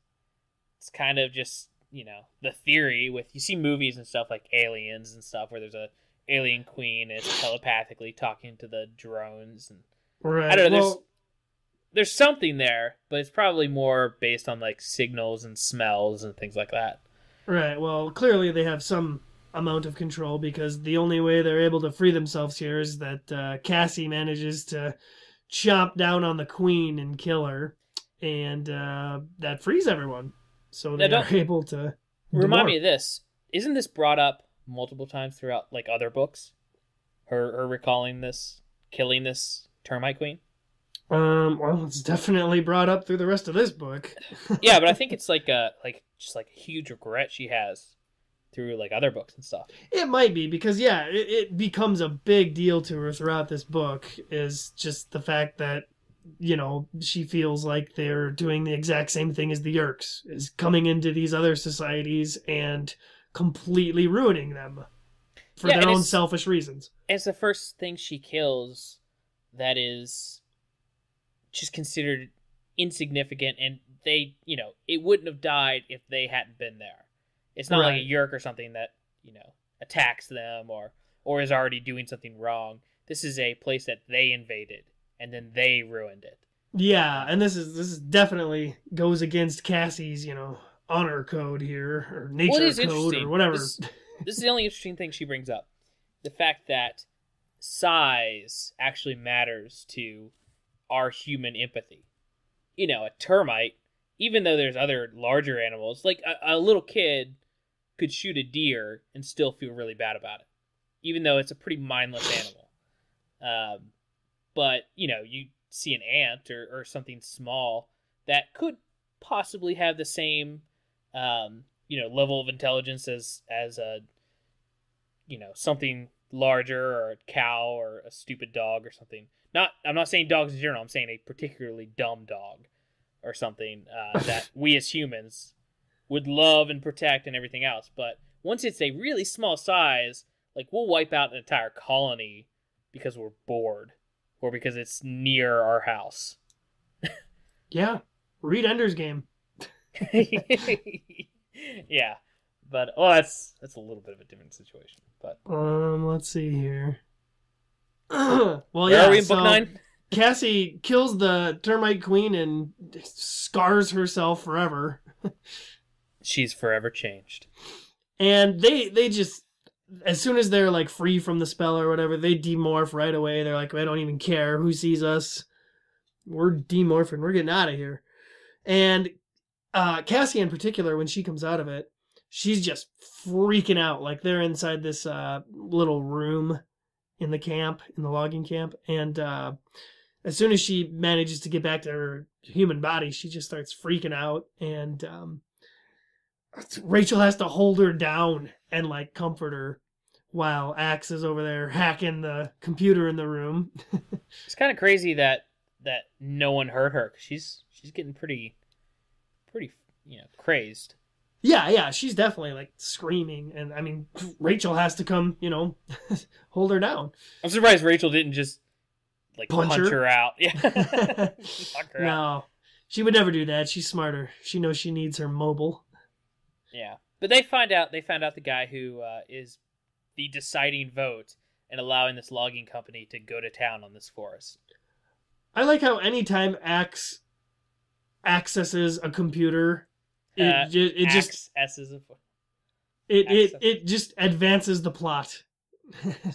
Speaker 4: kind of just, the theory with, you see movies and stuff like Aliens and stuff where there's a alien queen and it's telepathically talking to the drones, and
Speaker 5: right.
Speaker 4: I don't know, there's something there, but it's probably more based on like signals and smells and things like that.
Speaker 5: Right. Well, clearly they have some amount of control, because the only way they're able to free themselves here is that Cassie manages to chomp down on the queen and kill her, and that frees everyone. So they are able to
Speaker 4: remind me of this. Isn't this brought up multiple times throughout like other books? Her recalling this, killing this termite queen?
Speaker 5: Well, it's definitely brought up through the rest of this book.
Speaker 4: Yeah, but I think it's like a huge regret she has through like other books and stuff.
Speaker 5: It might be, because it becomes a big deal to her throughout this book, is just the fact that, she feels like they're doing the exact same thing as the Yerks, is coming into these other societies and completely ruining them for their own selfish reasons.
Speaker 4: It's the first thing she kills that is just considered insignificant, and they, it wouldn't have died if they hadn't been there. It's not like a Yeerk or something that, attacks them or is already doing something wrong. This is a place that they invaded, and then they ruined it.
Speaker 5: Yeah, and this is definitely goes against Cassie's, honor code here, or nature code, or whatever.
Speaker 4: This is the only interesting thing she brings up. The fact that size actually matters to our human empathy. A termite, even though there's other larger animals, like a little kid could shoot a deer and still feel really bad about it, even though it's a pretty mindless animal. But, you see an ant or something small that could possibly have the same, level of intelligence as a, something larger, or a cow or a stupid dog or something. I'm not saying dogs in general. I'm saying a particularly dumb dog or something that we as humans would love and protect and everything else. But once it's a really small size, like, we'll wipe out an entire colony because we're bored or because it's near our house.
Speaker 5: Yeah. Read Ender's Game.
Speaker 4: Yeah. But, that's a little bit of a different situation. But
Speaker 5: let's see here. Well,
Speaker 4: where are we in book 9?
Speaker 5: Cassie kills the termite queen and scars herself forever.
Speaker 4: She's forever changed.
Speaker 5: And they just, as soon as they're like free from the spell or whatever, they demorph right away. They're like, I don't even care who sees us. We're demorphing. We're getting out of here. And Cassie in particular, when she comes out of it, she's just freaking out. Like, they're inside this little room in the camp, in the logging camp. And as soon as she manages to get back to her human body, she just starts freaking out. And Rachel has to hold her down and, like, comfort her while Axe is over there hacking the computer in the room.
Speaker 4: It's kind of crazy that no one hurt her. She's getting pretty crazed.
Speaker 5: Yeah, she's definitely, like, screaming. And, I mean, Rachel has to come, hold her down.
Speaker 4: I'm surprised Rachel didn't just, like, punch her out. Yeah.
Speaker 5: No, she would never do that. She's smarter. She knows she needs her mobile.
Speaker 4: Yeah. But they found out the guy who is the deciding vote and allowing this logging company to go to town on this forest.
Speaker 5: I like how anytime Axe accesses a computer, it just advances the plot,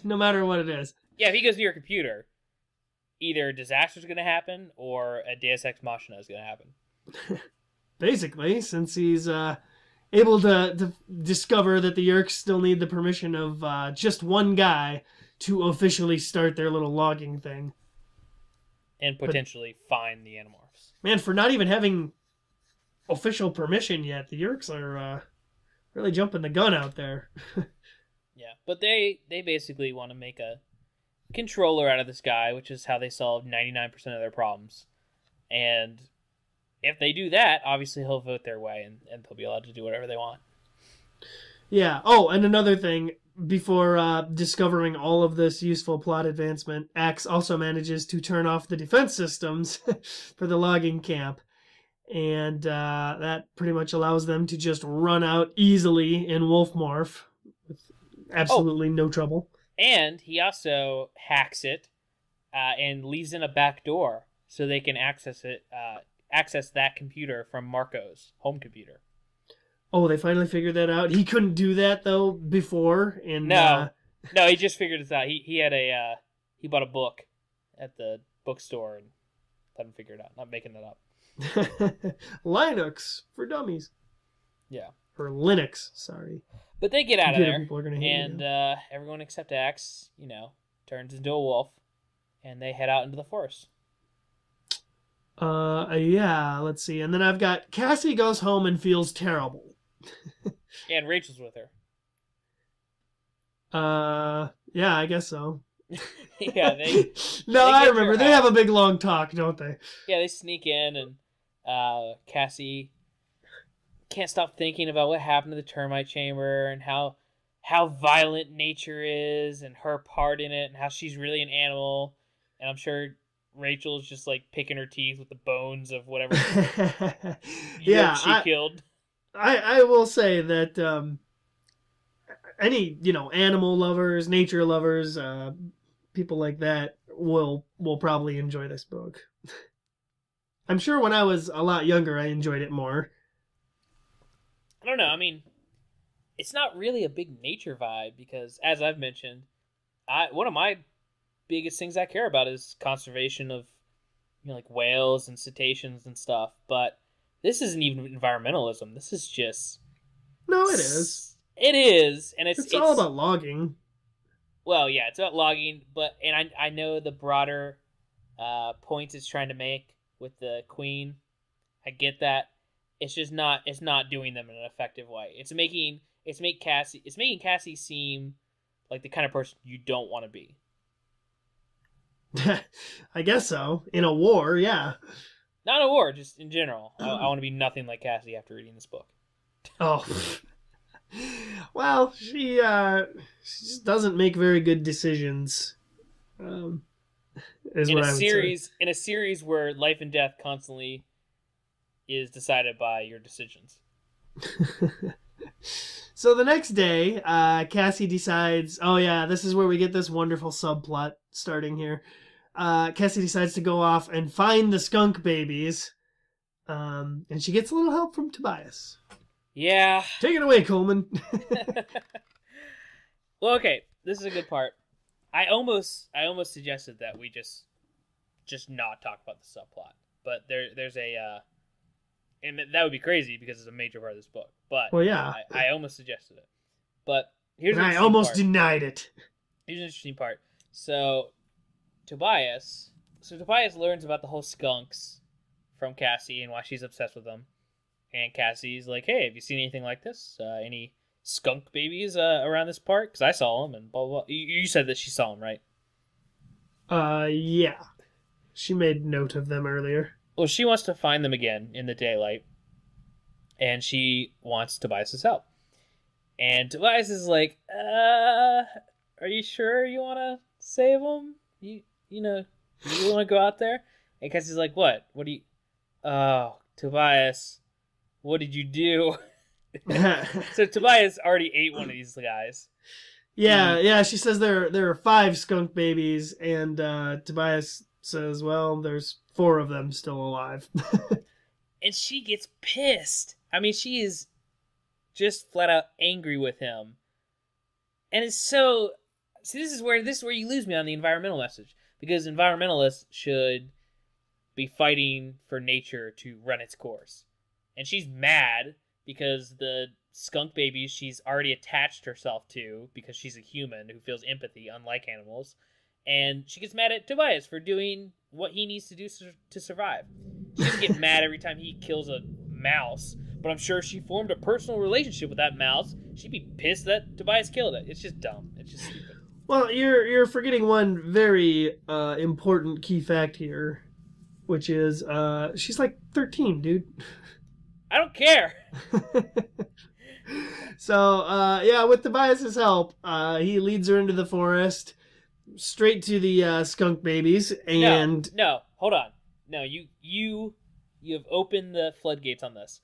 Speaker 5: no matter what it is.
Speaker 4: Yeah, if he goes near a computer, either a disaster is going to happen or a Deus Ex Machina is going to happen.
Speaker 5: Basically, since he's able to discover that the Yeerks still need the permission of just one guy to officially start their little logging thing.
Speaker 4: And potentially find the Animorphs.
Speaker 5: Man, for not even having official permission yet, the Yeerks are really jumping the gun out there.
Speaker 4: Yeah, but they basically want to make a controller out of this guy, which is how they solve 99% of their problems. And if they do that, obviously he'll vote their way, and they'll be allowed to do whatever they want.
Speaker 5: Yeah. Oh, and another thing, before discovering all of this useful plot advancement, Axe also manages to turn off the defense systems for the logging camp. And that pretty much allows them to just run out easily in wolf morph with absolutely no trouble.
Speaker 4: And he also hacks it and leaves in a back door so they can access that computer from Marco's home computer.
Speaker 5: Oh, they finally figured that out. He couldn't do that though before.
Speaker 4: No, he just figured this out. He bought a book at the bookstore and let him figure it out. Not making that up.
Speaker 5: Linux for dummies.
Speaker 4: Yeah.
Speaker 5: Or Linux, sorry.
Speaker 4: But they get out of there,
Speaker 5: and
Speaker 4: everyone except Axe, turns into a wolf, and they head out into the forest.
Speaker 5: Yeah, let's see. And then I've got Cassie goes home and feels terrible.
Speaker 4: Yeah, and Rachel's with her.
Speaker 5: Yeah, I guess so.
Speaker 4: Yeah,
Speaker 5: I remember. They have a big long talk, don't they?
Speaker 4: Yeah, they sneak in, and Cassie can't stop thinking about what happened to the termite chamber and how violent nature is and her part in it and how she's really an animal. And I'm sure Rachel's just like picking her teeth with the bones of whatever she killed.
Speaker 5: I will say that any animal lovers, nature lovers, people like that will probably enjoy this book. I'm sure when I was a lot younger, I enjoyed it more.
Speaker 4: I don't know. I mean, it's not really a big nature vibe because, as I've mentioned, one of my biggest things I care about is conservation of, like whales and cetaceans and stuff. But this isn't even environmentalism. This is just...
Speaker 5: No, it is.
Speaker 4: It is, and it's
Speaker 5: all about logging.
Speaker 4: Well, yeah, it's about logging, and I know the broader points it's trying to make with the queen. I get that. It's not doing them in an effective way. It's making Cassie seem like the kind of person you don't want to be.
Speaker 5: I guess so. In a war, yeah.
Speaker 4: Not a war, just in general. I want to be nothing like Cassie after reading this book.
Speaker 5: Oh. Well, she just doesn't make very good decisions. In
Speaker 4: a series where life and death constantly is decided by your decisions.
Speaker 5: So the next day, Cassie decides, oh yeah, this is where we get this wonderful subplot starting here. Cassie decides to go off and find the skunk babies. And she gets a little help from Tobias.
Speaker 4: Yeah.
Speaker 5: Take it away, Coleman.
Speaker 4: Well, okay, this is a good part. I almost suggested that we just not talk about the subplot, but there's a and that would be crazy because it's a major part of this book. But
Speaker 5: well, yeah,
Speaker 4: I almost suggested it, but here's
Speaker 5: I almost denied it.
Speaker 4: Here's an interesting part. So Tobias learns about the whole skunks from Cassie and why she's obsessed with them. And Cassie's like, hey, have you seen anything like this? Any skunk babies around this park? Because I saw them and blah, blah, blah. You said that she saw them, right?
Speaker 5: Yeah. She made note of them earlier.
Speaker 4: Well, she wants to find them again in the daylight. And she wants Tobias's help. And Tobias is like, are you sure you want to save them? You want to go out there? And Cassie's like, what? What do you... Oh, Tobias... What did you do? So Tobias already ate one of these guys.
Speaker 5: Yeah. She says there are 5 skunk babies, and Tobias says, well, there's 4 of them still alive.
Speaker 4: And she gets pissed. I mean, she is just flat out angry with him. And it's so... See, this is where you lose me on the environmental message. Because environmentalists should be fighting for nature to run its course. And she's mad because the skunk babies she's already attached herself to because she's a human who feels empathy, unlike animals. And she gets mad at Tobias for doing what he needs to do to survive. She doesn't get mad every time he kills a mouse, but I'm sure she formed a personal relationship with that mouse. She'd be pissed that Tobias killed it. It's just dumb. It's just stupid.
Speaker 5: Well, you're forgetting one very important key fact here, which is she's like 13, dude.
Speaker 4: I don't care.
Speaker 5: So, with Tobias's help, he leads her into the forest, straight to the skunk babies, and...
Speaker 4: No, hold on. No, you have opened the floodgates on this.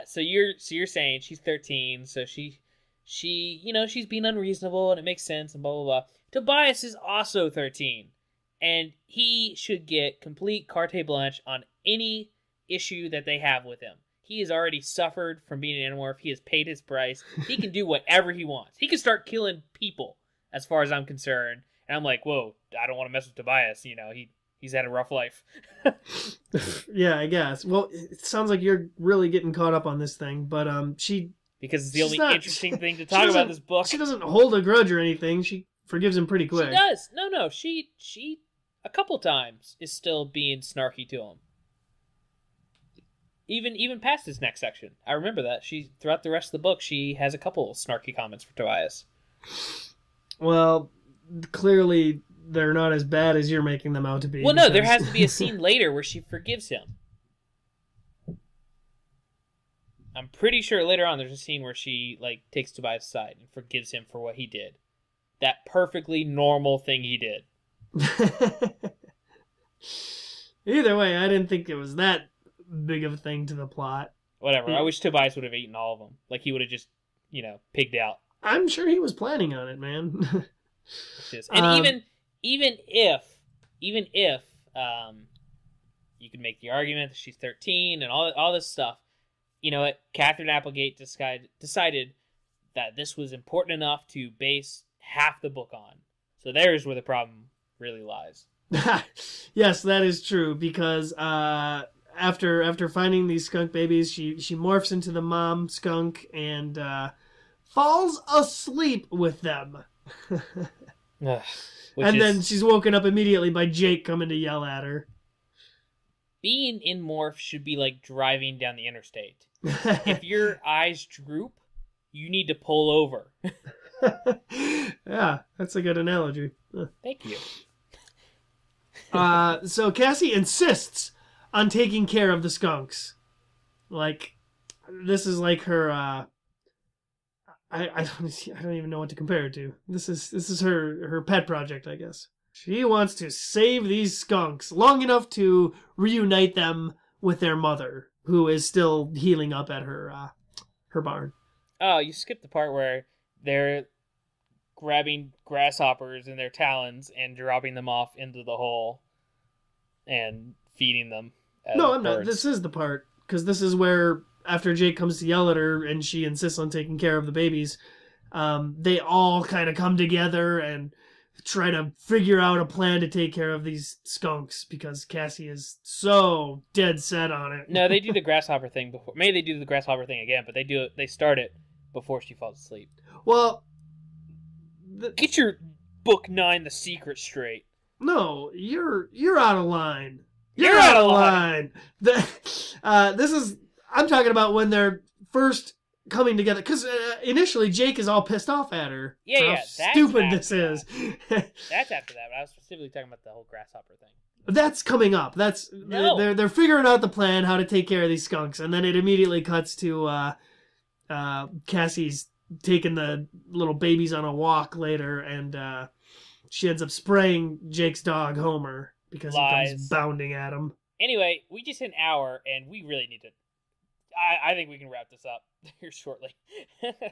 Speaker 4: So you're saying she's 13, so she she's being unreasonable, and it makes sense, and blah, blah, blah. Tobias is also 13, and he should get complete carte blanche on any issue that they have with him. He has already suffered from being an Animorph. He has paid his price. He can do whatever he wants. He can start killing people, as far as I'm concerned. And I'm like, whoa, I don't want to mess with Tobias. He's had a rough life.
Speaker 5: Yeah, I guess. Well, it sounds like you're really getting caught up on this thing, but
Speaker 4: because it's the only interesting thing to talk about this book.
Speaker 5: She doesn't hold a grudge or anything. She forgives him pretty quick.
Speaker 4: She does. No. She a couple times is still being snarky to him. Even past this next section. I remember that. Throughout the rest of the book, she has a couple snarky comments for Tobias.
Speaker 5: Well, clearly they're not as bad as you're making them out to be.
Speaker 4: Well, no, there has to be a scene later where she forgives him. I'm pretty sure later on there's a scene where she like takes Tobias aside and forgives him for what he did. That perfectly normal thing he did.
Speaker 5: Either way, I didn't think it was that big of a thing to the plot.
Speaker 4: Whatever. I wish Tobias would have eaten all of them. Like he would have just, pigged out.
Speaker 5: I'm sure he was planning on it, man.
Speaker 4: And even if you could make the argument that she's 13 and all this stuff, you know what? Katherine Applegate decided that this was important enough to base half the book on. So there's where the problem really lies.
Speaker 5: Yes, that is true, because after finding these skunk babies, she morphs into the mom skunk and falls asleep with them. Then she's woken up immediately by Jake coming to yell at her.
Speaker 4: Being in morph should be like driving down the interstate. If your eyes droop, you need to pull over.
Speaker 5: Yeah, that's a good analogy.
Speaker 4: Thank you.
Speaker 5: So Cassie insists on taking care of the skunks. Like, this is like her. I don't even know what to compare it to. This is her pet project, I guess. She wants to save these skunks long enough to reunite them with their mother, who is still healing up at her barn.
Speaker 4: Oh, you skipped the part where they're grabbing grasshoppers in their talons and dropping them off into the hole and feeding them.
Speaker 5: No, I'm not. This is the part, because this is where, after Jake comes to yell at her and she insists on taking care of the babies, they all kind of come together and try to figure out a plan to take care of these skunks, because Cassie is so dead set on it.
Speaker 4: No, they do the grasshopper thing before. Maybe they do the grasshopper thing again, but they start it before she falls asleep.
Speaker 5: Well,
Speaker 4: get your book 9 The Secret straight.
Speaker 5: No, you're out of line. You're out of line. I'm talking about when they're first coming together, because initially Jake is all pissed off at her.
Speaker 4: Yeah,
Speaker 5: how stupid this is.
Speaker 4: That's after that, but I was specifically talking about the whole grasshopper thing.
Speaker 5: That's coming up. They're figuring out the plan how to take care of these skunks, and then it immediately cuts to Cassie's taking the little babies on a walk later, and she ends up spraying Jake's dog Homer because he comes bounding at him.
Speaker 4: Anyway, we just hit an hour, and we really need to. I think we can wrap this up here shortly.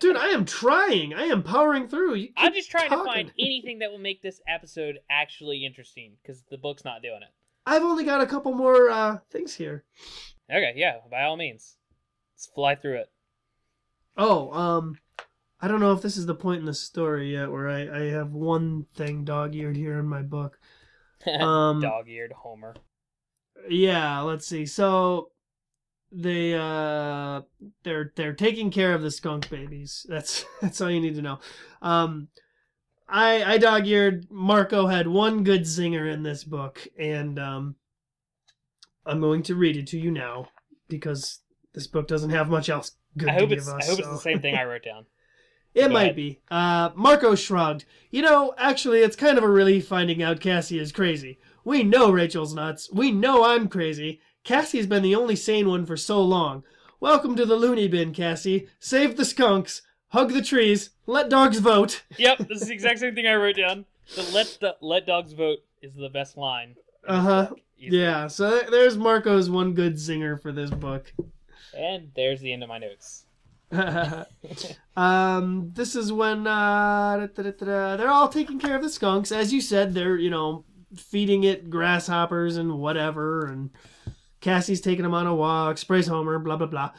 Speaker 5: Dude, I am trying. I am powering through.
Speaker 4: I'm just trying to find anything that will make this episode actually interesting, because the book's not doing it.
Speaker 5: I've only got a couple more things here.
Speaker 4: Okay, yeah, by all means. Let's fly through it.
Speaker 5: Oh, I don't know if this is the point in the story yet where I have one thing dog-eared here in my book.
Speaker 4: Dog-eared Homer.
Speaker 5: Yeah, let's see. So they're taking care of the skunk babies. That's all you need to know. I dog-eared Marco had one good zinger in this book, and I'm going to read it to you now, because this book doesn't have much else good to give us.
Speaker 4: I hope it's the same thing I wrote down.
Speaker 5: It might be. Marco shrugged. Actually, it's kind of a relief finding out Cassie is crazy. We know Rachel's nuts. We know I'm crazy. Cassie's been the only sane one for so long. Welcome to the loony bin, Cassie. Save the skunks. Hug the trees. Let dogs vote.
Speaker 4: Yep, this is the exact same thing I wrote down. The let dogs vote is the best line.
Speaker 5: Uh-huh. Yeah, so there's Marco's one good zinger for this book.
Speaker 4: And there's the end of my notes.
Speaker 5: This is when they're all taking care of the skunks. As you said, they're, feeding it grasshoppers and whatever, and Cassie's taking them on a walk, sprays Homer, blah, blah, blah.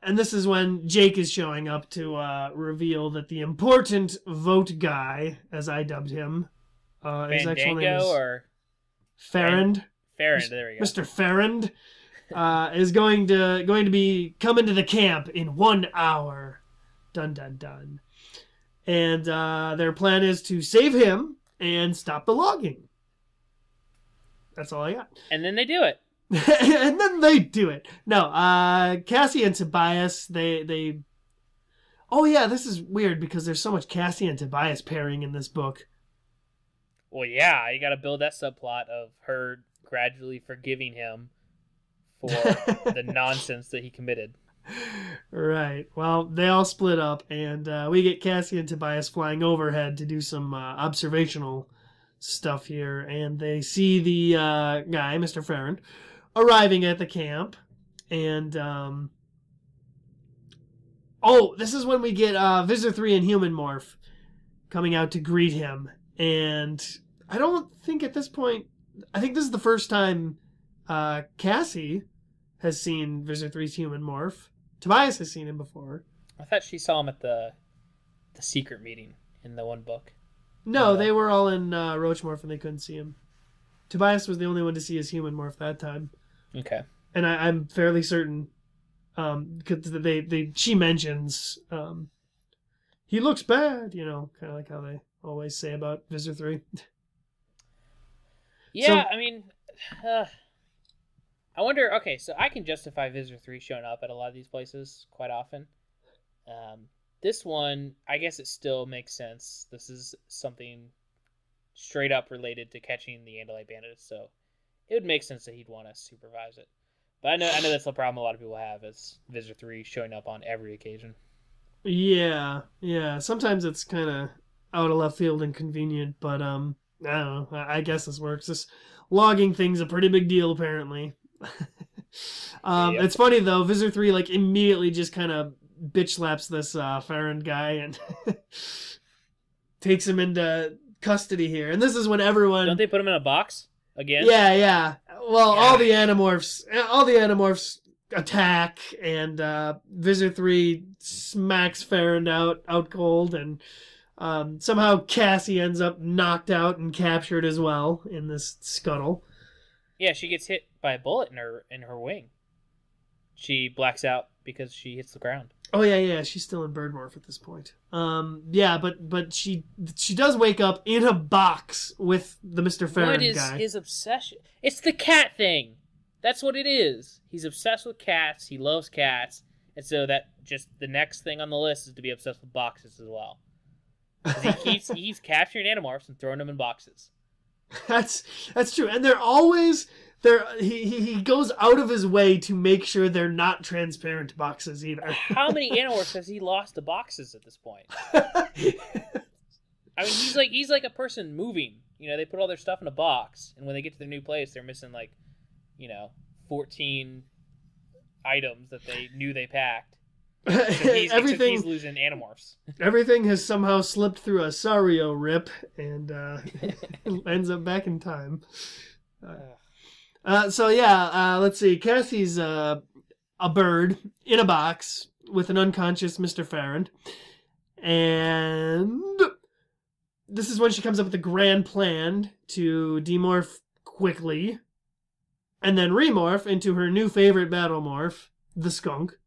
Speaker 5: And this is when Jake is showing up to reveal that the important vote guy, as I dubbed him, his actual name is Farrand.
Speaker 4: Farrand, there we go.
Speaker 5: Mr. Farrand is going to be coming to the camp in 1 hour. Dun, dun, dun. And their plan is to save him and stop the logging. That's all I got.
Speaker 4: And then they do it.
Speaker 5: And then they do it. No, Cassie and Tobias, they... Oh yeah, this is weird because there's so much Cassie and Tobias pairing in this book.
Speaker 4: Well, yeah, you gotta build that subplot of her gradually forgiving him for the nonsense that he committed.
Speaker 5: Right. Well, they all split up, and we get Cassie and Tobias flying overhead to do some observational stuff here, and they see the guy, Mr. Farron, arriving at the camp, and this is when we get Visitor 3 and Human Morph coming out to greet him, and I don't think at this point, I think this is the first time Cassie has seen Visitor 3's Human Morph. Tobias has seen him before.
Speaker 4: I thought she saw him at the secret meeting in the one book.
Speaker 5: No, they were all in Roach Morph and they couldn't see him. Tobias was the only one to see his Human Morph that time.
Speaker 4: Okay.
Speaker 5: And I'm fairly certain, because she mentions he looks bad, kind of like how they always say about Visitor 3.
Speaker 4: Yeah, I mean, I wonder, okay, so I can justify Visitor 3 showing up at a lot of these places quite often. This one, I guess it still makes sense. This is something straight up related to catching the Andalite bandits, so it would make sense that he'd want to supervise it. But I know that's the problem a lot of people have, is Visitor 3 showing up on every occasion.
Speaker 5: Yeah. Sometimes it's kind of out of left field and convenient, but I don't know. I guess this works. This logging thing's a pretty big deal, apparently.
Speaker 4: Yep.
Speaker 5: It's funny though. Visitor 3 immediately just kind of bitch slaps this Farron guy and takes him into custody here. And this is when everyone,
Speaker 4: don't they put him in a box again?
Speaker 5: Yeah. Well, all the Animorphs attack, and Visitor 3 smacks Farron out cold, and somehow Cassie ends up knocked out and captured as well in this scuttle.
Speaker 4: Yeah, she gets hit by a bullet in her wing. She blacks out because she hits the ground.
Speaker 5: Oh yeah, she's still in bird morph at this point. But she does wake up in a box with the Mr. Farron guy.
Speaker 4: What is his obsession? It's the cat thing. That's what it is. He's obsessed with cats. He loves cats, and so that just the next thing on the list is to be obsessed with boxes as well. He's capturing Animorphs and throwing them in boxes.
Speaker 5: That's true, and they're always there. He goes out of his way to make sure they're not transparent boxes either.
Speaker 4: How many Animorphs has he lost to boxes at this point? I mean, he's like a person moving. They put all their stuff in a box, and when they get to their new place, they're missing 14 items that they knew they packed. He's losing Animorphs. Everything
Speaker 5: has somehow slipped through a Sario rip and ends up back in time. Let's see. Cassie's a bird in a box with an unconscious Mr. Farron. And this is when she comes up with a grand plan to demorph quickly and then remorph into her new favorite battle morph, the skunk.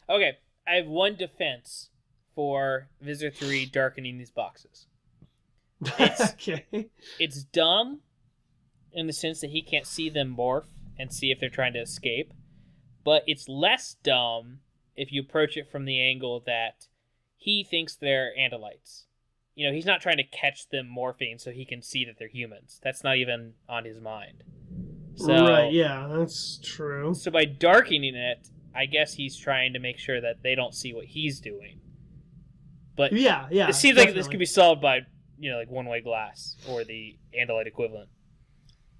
Speaker 4: Okay, I have one defense for Visitor 3 darkening these boxes. It's dumb in the sense that he can't see them morph and see if they're trying to escape, but it's less dumb if you approach it from the angle that he thinks they're Andalites. He's not trying to catch them morphing so he can see that they're humans. That's not even on his mind. So,
Speaker 5: right, yeah, that's true.
Speaker 4: So by darkening it, I guess he's trying to make sure that they don't see what he's doing. But
Speaker 5: yeah,
Speaker 4: it seems like this could be solved by, one-way glass or the Andalite equivalent.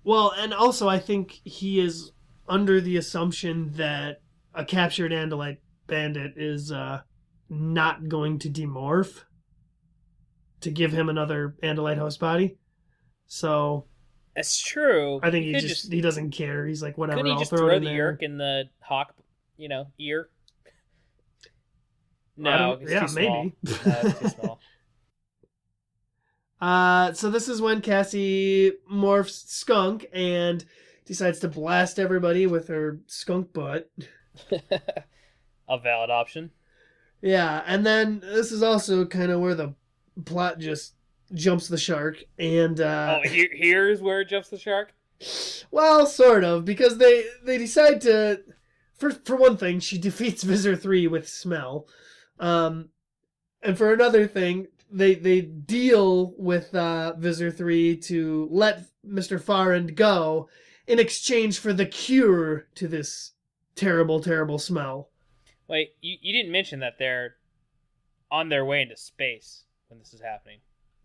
Speaker 5: Well, and also I think he is under the assumption that a captured Andalite bandit is not going to demorph to give him another Andalite host body. So
Speaker 4: that's true.
Speaker 5: I think he doesn't care. He's like, whatever.
Speaker 4: Couldn't he just throw the Yerk in the hawk, ear? No, it's too
Speaker 5: maybe.
Speaker 4: Small. No, it's too small.
Speaker 5: So this is when Cassie morphs skunk and decides to blast everybody with her skunk butt.
Speaker 4: A valid option.
Speaker 5: Yeah, and then this is also kind of where the plot just jumps the shark, and
Speaker 4: here's where it jumps the shark.
Speaker 5: Well, sort of, because they decide to, for one thing, she defeats Visitor 3 with smell, and for another thing, they deal with Visitor 3 to let Mr. Farron go in exchange for the cure to this terrible, terrible smell.
Speaker 4: Wait, you didn't mention that they're on their way into space when this is happening.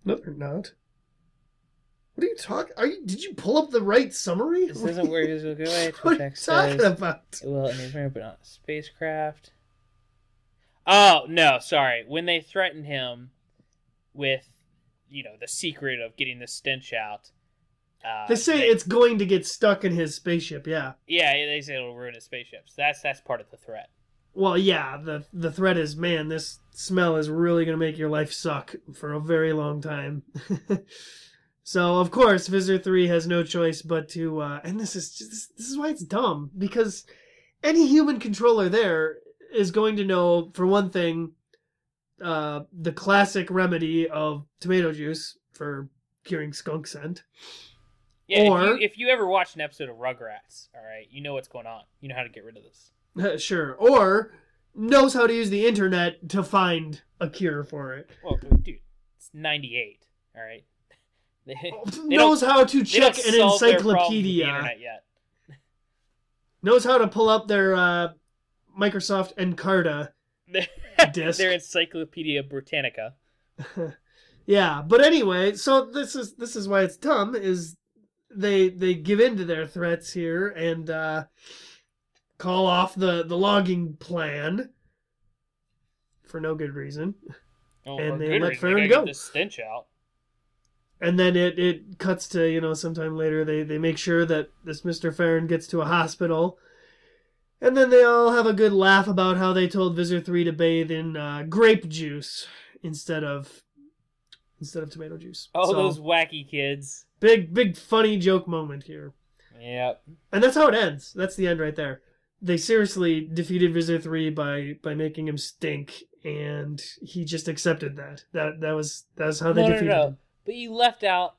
Speaker 5: No, they're not. What are you talking? Did you pull up the right summary?
Speaker 4: This isn't where he's going away.
Speaker 5: What are you talking about?
Speaker 4: Well, and he's but on a spacecraft. Oh no, sorry. When they threaten him with, the secret of getting the stench out.
Speaker 5: They say it's going to get stuck in his spaceship. Yeah.
Speaker 4: Yeah, they say it'll ruin his spaceships. That's part of the threat.
Speaker 5: Well, yeah. The threat is, man, this smell is really going to make your life suck for a very long time. So, of course, Visitor 3 has no choice but to, and this is why it's dumb, because any human controller there is going to know, for one thing, the classic remedy of tomato juice for curing skunk scent.
Speaker 4: Yeah,
Speaker 5: or,
Speaker 4: if you ever watch an episode of Rugrats, all right, you know what's going on. You know how to get rid of this.
Speaker 5: Sure. Or knows how to use the internet to find a cure for it.
Speaker 4: Well, dude, it's 98, all right?
Speaker 5: Knows how to check an encyclopedia.
Speaker 4: Yet.
Speaker 5: Knows how to pull up their Microsoft Encarta disc.
Speaker 4: Their Encyclopedia Britannica.
Speaker 5: Yeah, but anyway, so this is why it's dumb. Is they give in to their threats here and call off the logging plan for no good reason, and they let Farron go.
Speaker 4: Get the stench out.
Speaker 5: And then it cuts to, sometime later they make sure that this Mr. Farron gets to a hospital. And then they all have a good laugh about how they told Visitor 3 to bathe in grape juice instead of tomato juice.
Speaker 4: Oh, so, those wacky kids.
Speaker 5: Big funny joke moment here.
Speaker 4: Yep.
Speaker 5: And that's how it ends. That's the end right there. They seriously defeated Visitor 3 by making him stink, and he just accepted that. That was how they defeated him.
Speaker 4: But you left out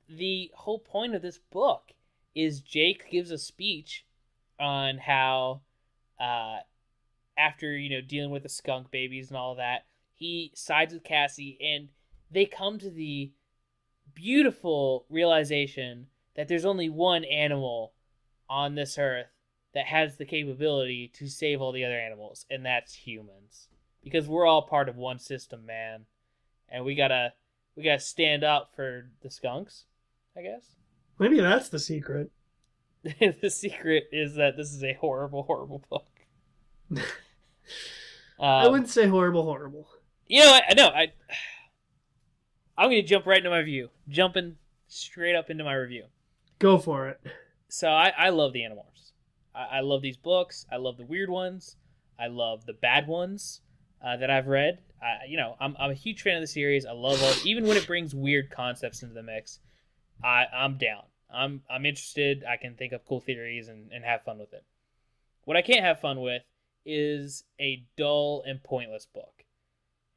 Speaker 4: the whole point of this book is Jake gives a speech on how after, dealing with the skunk babies and all of that, he sides with Cassie, and they come to the beautiful realization that there's only one animal on this earth that has the capability to save all the other animals, and that's humans. Because we're all part of one system, man. And we gotta stand up for the skunks, I guess.
Speaker 5: Maybe that's the secret.
Speaker 4: The secret is that this is a horrible, horrible book.
Speaker 5: I wouldn't say horrible.
Speaker 4: I'm going to jump right into my review. Jumping straight up into my review.
Speaker 5: Go for it.
Speaker 4: So I love the Animorphs. I love these books. I love the weird ones. I love the bad ones that I've read. I'm a huge fan of the series. I love even when it brings weird concepts into the mix. I'm down. I'm interested. I can think of cool theories and have fun with it. What I can't have fun with is a dull and pointless book.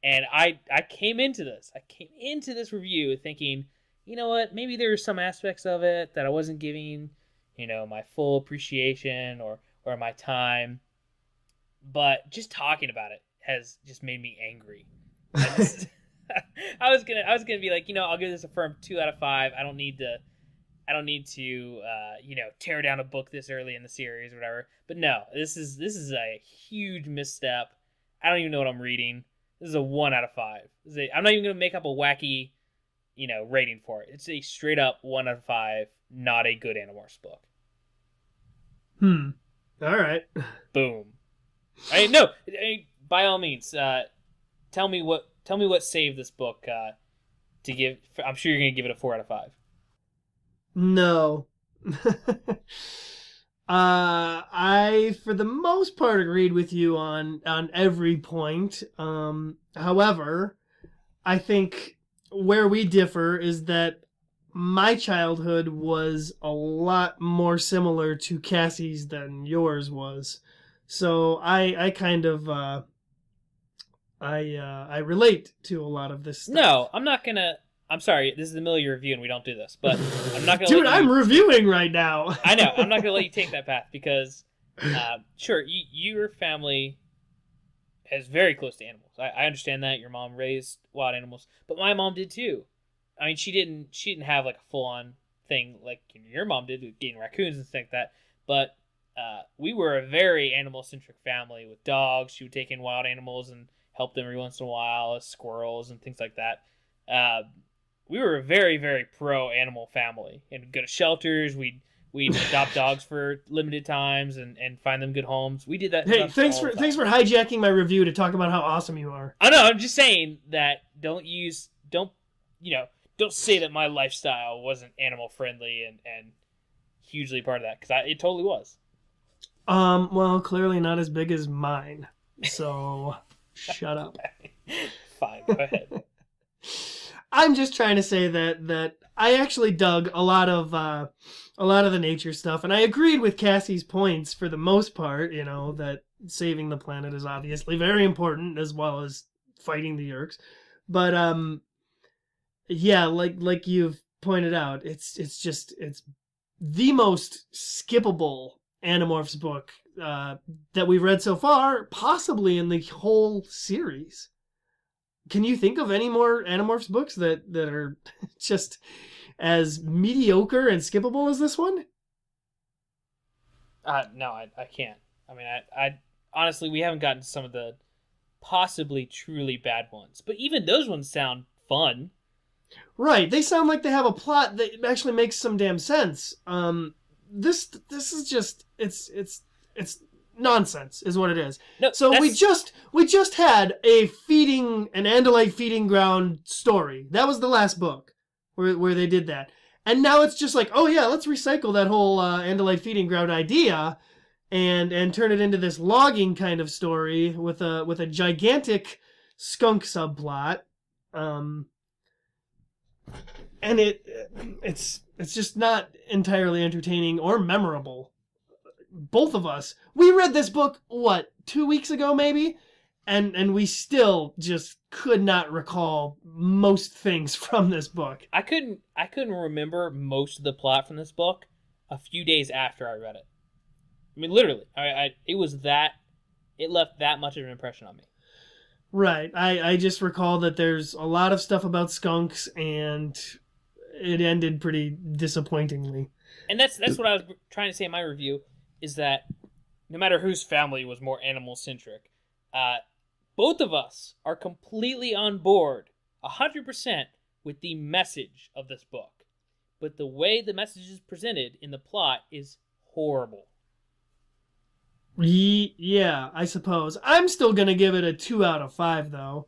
Speaker 4: And I came into this review thinking, you know what, maybe there are some aspects of it that I wasn't giving, my full appreciation or my time. But just talking about it has just made me angry. I was gonna be like, I'll give this a firm 2 out of 5. I don't need to tear down a book this early in the series or whatever. But no, this is a huge misstep. I don't even know what I'm reading. This is a 1 out of 5. I'm not even gonna make up a wacky, rating for it. It's a straight up 1 out of 5. Not a good Animorphs book.
Speaker 5: All right.
Speaker 4: Boom. By all means, tell me what saved this book to give. I'm sure you're gonna give it a 4 out of 5.
Speaker 5: No. I, for the most part, agreed with you on every point. However, I think where we differ is that my childhood was a lot more similar to Cassie's than yours was. So I kind of I relate to a lot of this stuff.
Speaker 4: No, I'm sorry, this is the middle of your review and we don't do this, but I'm not going to
Speaker 5: Dude, I'm reviewing right now.
Speaker 4: I know, I'm not going to let you take that path because, sure, your family is very close to animals. I understand that. Your mom raised wild animals, but my mom did too. I mean, she didn't have like a full-on thing like your mom did with getting raccoons and things like that, but we were a very animal-centric family with dogs. She would take in wild animals and help them every once in a while, squirrels and things like that. We were a very, very pro-animal family. And we'd go to shelters. We'd adopt dogs for limited times and find them good homes. We did that.
Speaker 5: Hey, thanks for hijacking my review to talk about how awesome you are.
Speaker 4: I know. I'm just saying that don't say that my lifestyle wasn't animal friendly and hugely part of that, because it totally was.
Speaker 5: Well, clearly not as big as mine. So shut up.
Speaker 4: Fine, go ahead.
Speaker 5: I'm just trying to say that I actually dug a lot of the nature stuff, and I agreed with Cassie's points for the most part. You know, that saving the planet is obviously very important, as well as fighting the Yeerks. But yeah, like you've pointed out, it's the most skippable Animorphs book that we've read so far, possibly in the whole series. Can you think of any more Animorphs books that are just as mediocre and skippable as this one?
Speaker 4: No, I can't. I mean, I honestly, we haven't gotten to some of the possibly truly bad ones, but even those ones sound fun.
Speaker 5: Right, they sound like they have a plot that actually makes some damn sense. This is just it's nonsense, is what it is.
Speaker 4: No,
Speaker 5: so we just had an Andalite feeding ground story. That was the last book where they did that, and now it's just like, oh yeah, let's recycle that whole Andalite feeding ground idea and turn it into this logging kind of story with a gigantic skunk subplot. And it's just not entirely entertaining or memorable. Both of us, we read this book, 2 weeks ago maybe? And we still just could not recall most things from this book.
Speaker 4: I couldn't remember most of the plot from this book a few days after I read it. I mean, literally, it left that much of an impression on me.
Speaker 5: Right. I just recall that there's a lot of stuff about skunks, and it ended pretty disappointingly.
Speaker 4: And that's what I was trying to say in my review, is that no matter whose family was more animal-centric, both of us are completely on board, 100%, with the message of this book. But the way the message is presented in the plot is horrible.
Speaker 5: Yeah, I suppose. I'm still gonna give it a 2 out of 5 though,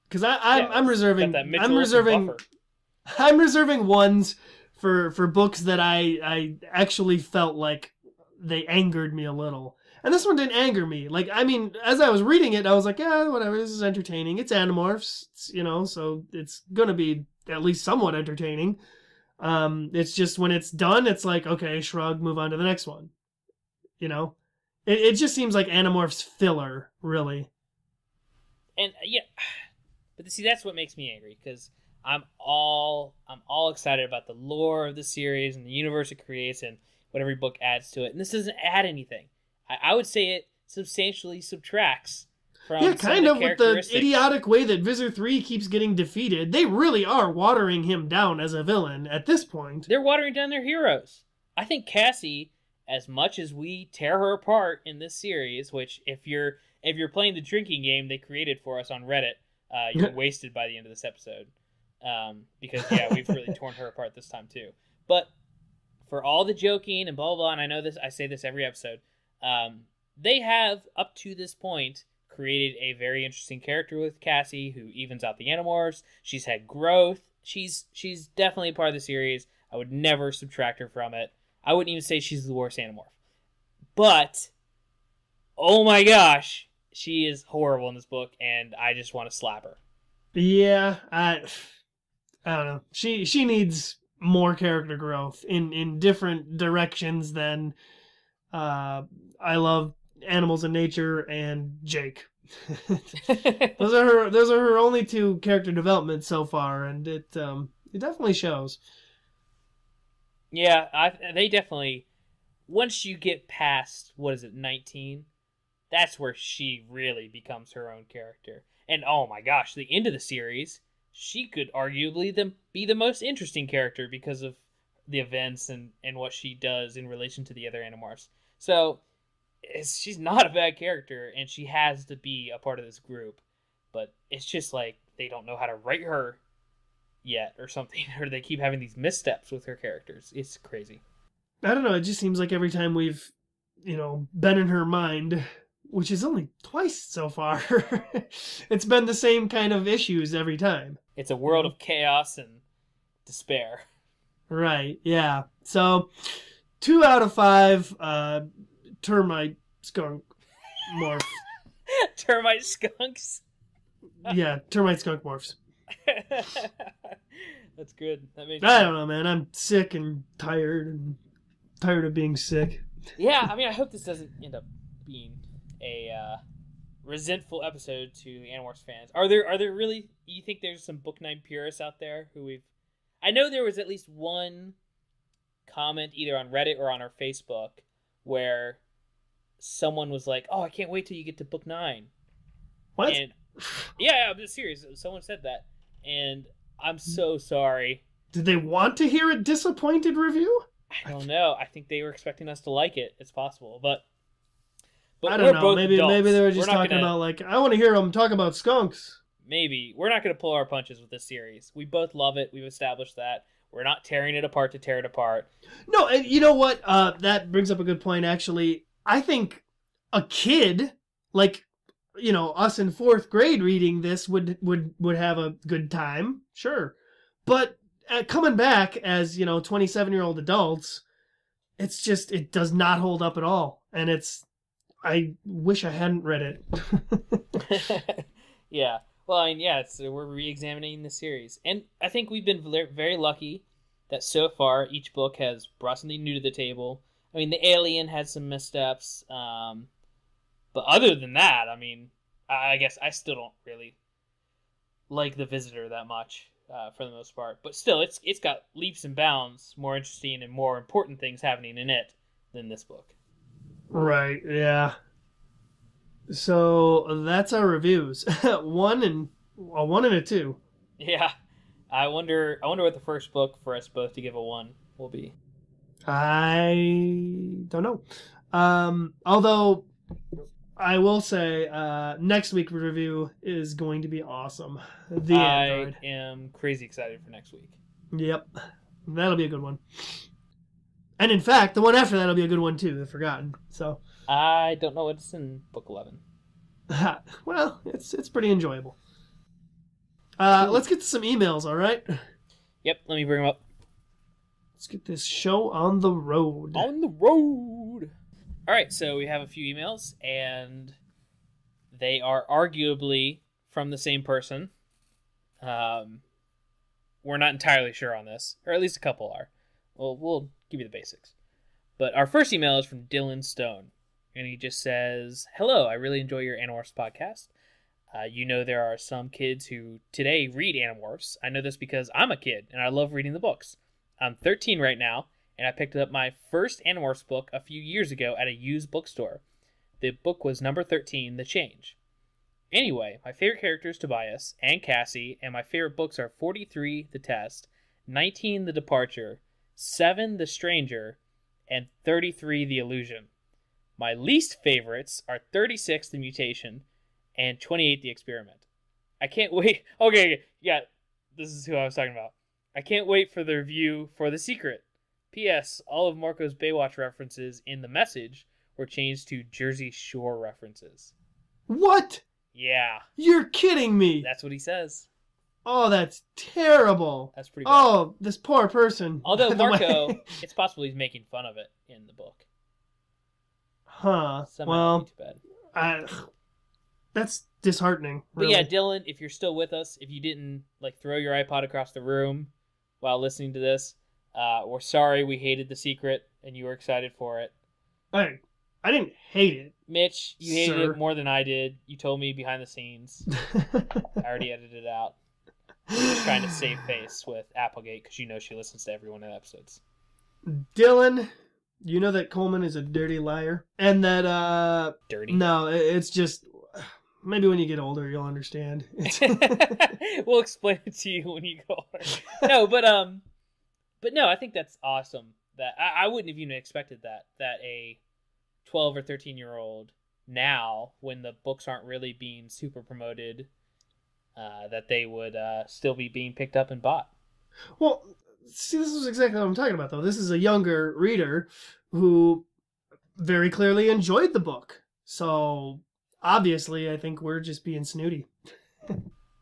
Speaker 5: because I'm reserving ones for books that I actually felt like they angered me a little, and this one didn't anger me. Like, I mean, as I was reading it, I was like, yeah, whatever, this is entertaining. It's Animorphs, so it's gonna be at least somewhat entertaining. It's just when it's done, it's like, okay, shrug, move on to the next one. It just seems like Animorphs filler, really.
Speaker 4: And yeah, but see, that's what makes me angry, because I'm all excited about the lore of the series and the universe it creates and what every book adds to it. And this doesn't add anything. I would say it substantially subtracts from
Speaker 5: kind of with the idiotic way that Visser 3 keeps getting defeated. They really are watering him down as a villain at this point.
Speaker 4: They're watering down their heroes. I think Cassie, as much as we tear her apart in this series, which if you're playing the drinking game they created for us on Reddit, you're wasted by the end of this episode. Because yeah, we've really torn her apart this time too. But for all the joking and blah blah blah, and I know this, I say this every episode, they have up to this point created a very interesting character with Cassie who evens out the Animorphs. She's had growth. She's definitely a part of the series. I would never subtract her from it. I wouldn't even say she's the worst Animorph. But, oh my gosh, she is horrible in this book, and I just want to slap her.
Speaker 5: Yeah, I don't know. She needs more character growth in different directions than I love Animals in Nature and Jake. Those are her only 2 character developments so far, and it definitely shows.
Speaker 4: Yeah, they definitely, once you get past, 19, that's where she really becomes her own character. And oh my gosh, the end of the series, she could arguably be the most interesting character because of the events and what she does in relation to the other Animorphs. So she's not a bad character, and she has to be a part of this group. But it's just like they don't know how to write her yet or something, or they keep having these missteps with her characters. It's crazy.
Speaker 5: I don't know. It just seems like every time we've, been in her mind, which is only twice so far, it's been the same kind of issues every time.
Speaker 4: It's a world of chaos and despair.
Speaker 5: Right, yeah. So, 2 out of 5 termite skunk morph.
Speaker 4: Termite skunks?
Speaker 5: Yeah, termite skunk morphs.
Speaker 4: That's good. That makes
Speaker 5: I don't know, man. I'm sick and tired of being sick.
Speaker 4: Yeah, I mean, I hope this doesn't end up being a resentful episode to the Animorphs fans. Are there really? You think there's some Book 9 purists out there who we've? I know there was at least one comment either on Reddit or on our Facebook where someone was like, "Oh, I can't wait till you get to Book 9."
Speaker 5: What?
Speaker 4: And yeah, I'm just serious. Someone said that, and I'm so sorry.
Speaker 5: Did they want to hear a disappointed review?
Speaker 4: I don't know. I think they were expecting us to like it. It's possible, but
Speaker 5: I don't know.
Speaker 4: both
Speaker 5: Maybe
Speaker 4: adults.
Speaker 5: they were just talking about like, I want to hear them talk about skunks.
Speaker 4: Maybe. We're not going to pull our punches with this series. We both love it. We've established that. We're not tearing it apart to tear it apart.
Speaker 5: No, and you know what? That brings up a good point, actually. I think a kid, like, us in 4th grade reading this would have a good time. Sure. But coming back as, 27-year-old adults, it's just, it does not hold up at all. And I wish I hadn't read it.
Speaker 4: Yeah. Well, I mean, yeah, we're re-examining the series. And I think we've been very lucky that so far each book has brought something new to the table. I mean, the alien had some missteps. But other than that, I mean, I guess I still don't really like The Visitor that much for the most part. But still, it's got leaps and bounds more interesting and more important things happening in it than this book.
Speaker 5: Right, yeah. So that's our reviews. 1 and a 2.
Speaker 4: Yeah. I wonder what the first book for us both to give a 1 will be.
Speaker 5: I don't know. Although I will say next week's review is going to be awesome.
Speaker 4: I am crazy excited for next week.
Speaker 5: Yep. That'll be a good one. And in fact, the one after that will be a good one too, The Forgotten. So
Speaker 4: I don't know what's in book 11.
Speaker 5: Well, it's pretty enjoyable. Let's get to some emails, all right?
Speaker 4: Yep, let me bring them up.
Speaker 5: Let's get this show on the road.
Speaker 4: On the road! All right, so we have a few emails, and they are arguably from the same person. We're not entirely sure on this, or at least a couple are. Well, we'll give you the basics. But our first email is from Dylan Stone, and he just says, "Hello, I really enjoy your Animorphs podcast. There are some kids who today read Animorphs. I know this because I'm a kid, and I love reading the books. I'm 13 right now, and I picked up my first Animorphs book a few years ago at a used bookstore. The book was number 13, The Change. Anyway, my favorite character is Tobias and Cassie, and my favorite books are 43, The Test, 19, The Departure, 7, The Stranger, and 33, The Illusion. My least favorites are 36, The Mutation, and 28, The Experiment. I can't wait." Okay, yeah, this is who I was talking about. "I can't wait for the review for The Secret. P.S. All of Marco's Baywatch references in the message were changed to Jersey Shore references."
Speaker 5: What?
Speaker 4: Yeah.
Speaker 5: You're kidding me.
Speaker 4: That's what he says.
Speaker 5: Oh, that's terrible.
Speaker 4: That's pretty bad.
Speaker 5: Oh, this poor person.
Speaker 4: Although Marco, it's possible he's making fun of it in the book.
Speaker 5: Huh.
Speaker 4: So that might not be too bad.
Speaker 5: That's disheartening. Really.
Speaker 4: But yeah, Dylan, if you're still with us, if you didn't throw your iPod across the room while listening to this, we're sorry we hated The Secret and you were excited for it.
Speaker 5: I didn't hate it.
Speaker 4: Mitch, you hated
Speaker 5: Sir.
Speaker 4: it more than I did. You told me behind the scenes. I already edited it out. We're just trying to save face with Applegate because she listens to every one of the episodes.
Speaker 5: Dylan, you know that Coleman is a dirty liar? And that,
Speaker 4: Dirty?
Speaker 5: No, it's just, maybe when you get older you'll understand.
Speaker 4: We'll explain it to you when you go older. No, but no, I think that's awesome. That I wouldn't have even expected that a 12 or 13-year-old now, when the books aren't really being super promoted, that they would still be being picked up and bought.
Speaker 5: Well, see, this is exactly what I'm talking about, though. This is a younger reader who very clearly enjoyed the book. So, obviously, I think we're just being snooty.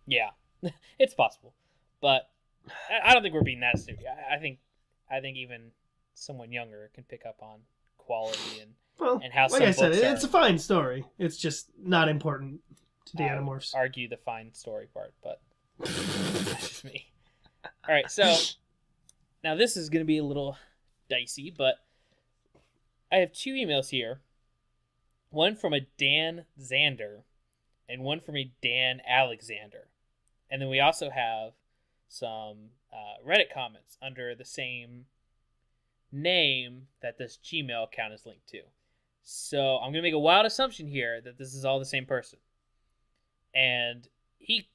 Speaker 4: Yeah, it's possible. But I don't think we're being that snooty. I think even someone younger can pick up on quality and how
Speaker 5: like
Speaker 4: some
Speaker 5: I said,
Speaker 4: books
Speaker 5: it's a fine story. It's just not important to the Animorphs.
Speaker 4: Argue the fine story part, but that's just me. All right, so now this is going to be a little dicey, but I have 2 emails here. One from a Dan Zander and one from a Dan Alexander. And then we also have some Reddit comments under the same name that this Gmail account is linked to. So I'm going to make a wild assumption here that this is all the same person. And he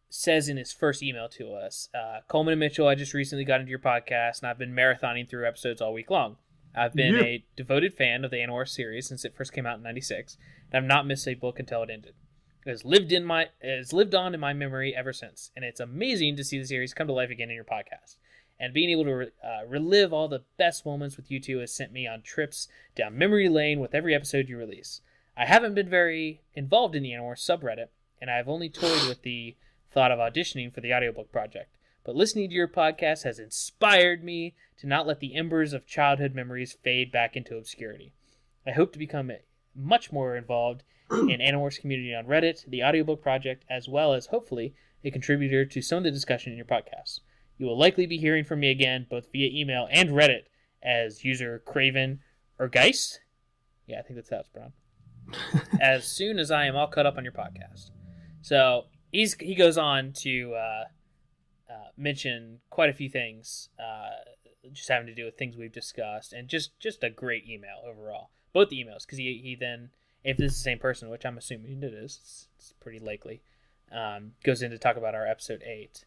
Speaker 4: says in his first email to us, Coleman and Mitchell, I just recently got into your podcast, and I've been marathoning through episodes all week long. I've been a devoted fan of the Animorphs series since it first came out in '96, and I've not missed a book until it ended. It has lived on in my memory ever since, and it's amazing to see the series come to life again in your podcast. And being able to relive all the best moments with you two has sent me on trips down memory lane with every episode you release. I haven't been very involved in the Animorphs subreddit, and I've only toyed with the thought of auditioning for the audiobook project. But listening to your podcast has inspired me to not let the embers of childhood memories fade back into obscurity. I hope to become much more involved in Animorphs community on Reddit, the audiobook project, as well as, hopefully, a contributor to some of the discussion in your podcast. You will likely be hearing from me again, both via email and Reddit, as user Craven or Geist. Yeah, I think that's how it's pronounced. As soon as I am all caught up on your podcast. So he goes on to mention quite a few things, just having to do with things we've discussed, and just a great email overall. Both the emails, because he then, if this is the same person, which I'm assuming it is, it's pretty likely, goes in to talk about our episode 8.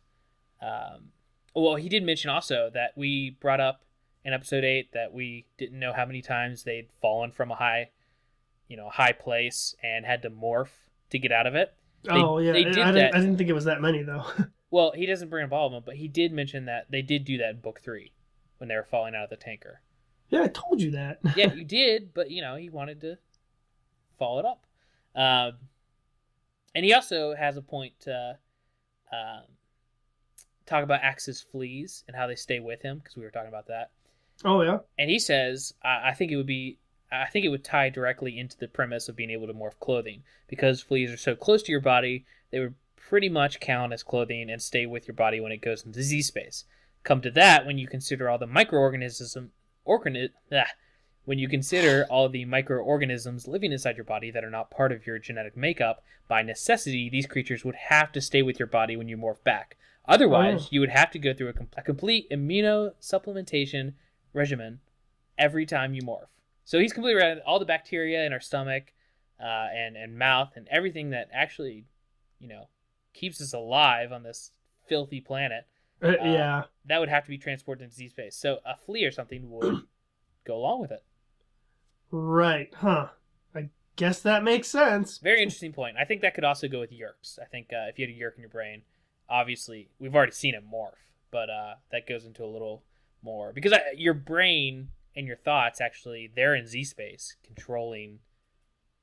Speaker 4: Well, he did mention also that we brought up in episode 8 that we didn't know how many times they'd fallen from a high place and had to morph to get out of it.
Speaker 5: I didn't think it was that many, though.
Speaker 4: Well, he doesn't bring up all of them, but he did mention that they did do that in book 3 when they were falling out of the tanker.
Speaker 5: Yeah, I told you that.
Speaker 4: Yeah, you did, but, he wanted to follow it up. And he also has a point to talk about Axe's fleas and how they stay with him, because we were talking about that.
Speaker 5: Oh, yeah?
Speaker 4: And he says, I think it would tie directly into the premise of being able to morph clothing. Because fleas are so close to your body, they would pretty much count as clothing and stay with your body when it goes into Z-space. Come to that when you consider all the microorganisms living inside your body that are not part of your genetic makeup. By necessity, these creatures would have to stay with your body when you morph back. Otherwise, you would have to go through a complete immunosupplementation regimen every time you morph. So he's completely right. All the bacteria in our stomach and mouth and everything that actually, keeps us alive on this filthy planet, that would have to be transported into Z-space. So a flea or something would go along with it.
Speaker 5: Right. Huh. I guess that makes sense.
Speaker 4: Very interesting point. I think that could also go with yerks. I think if you had a yerk in your brain, obviously, we've already seen it morph, but that goes into a little more. Because your brain and your thoughts, actually, they're in Z-space, controlling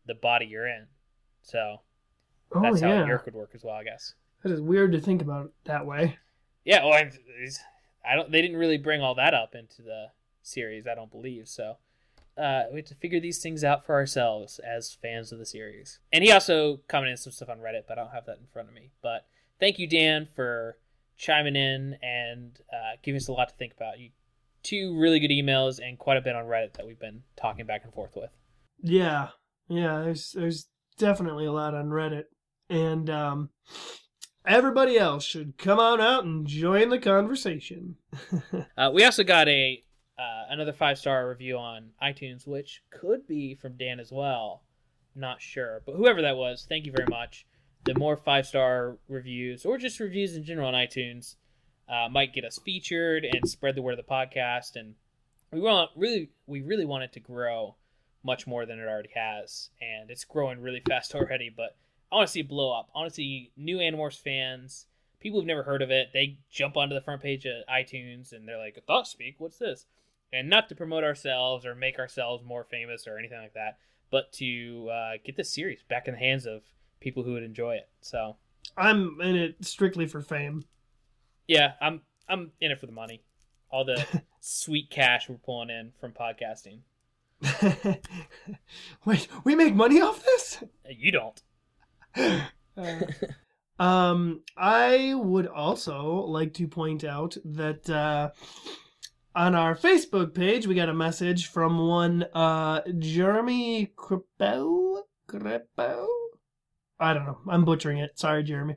Speaker 4: the body you're in. So that's how a yerk would work as well, I guess.
Speaker 5: That is weird to think about it that way.
Speaker 4: Yeah, well, they didn't really bring all that up into the series, I don't believe, so we have to figure these things out for ourselves as fans of the series. And he also commented some stuff on Reddit, but I don't have that in front of me. But thank you, Dan, for chiming in and giving us a lot to think about. 2 really good emails and quite a bit on Reddit that we've been talking back and forth with.
Speaker 5: Yeah, there's definitely a lot on Reddit. And everybody else should come on out and join the conversation.
Speaker 4: We also got another 5-star review on iTunes, which could be from Dan as well. Not sure. But whoever that was, thank you very much. The more 5-star reviews, or just reviews in general on iTunes, might get us featured and spread the word of the podcast. And we really want it to grow much more than it already has, and it's growing really fast already. But I want to see it blow up. I want to see new Animorphs fans, people who've never heard of it. They jump onto the front page of iTunes and they're like, "Thoughtspeak, what's this?" And not to promote ourselves or make ourselves more famous or anything like that, but to get this series back in the hands of people who would enjoy it. So
Speaker 5: I'm in it strictly for fame.
Speaker 4: Yeah, I'm in it for the money. All the sweet cash we're pulling in from podcasting.
Speaker 5: Wait, we make money off this?
Speaker 4: You don't.
Speaker 5: I would also like to point out that on our Facebook page, we got a message from one Jeremy Crepeau? I don't know. I'm butchering it. Sorry, Jeremy.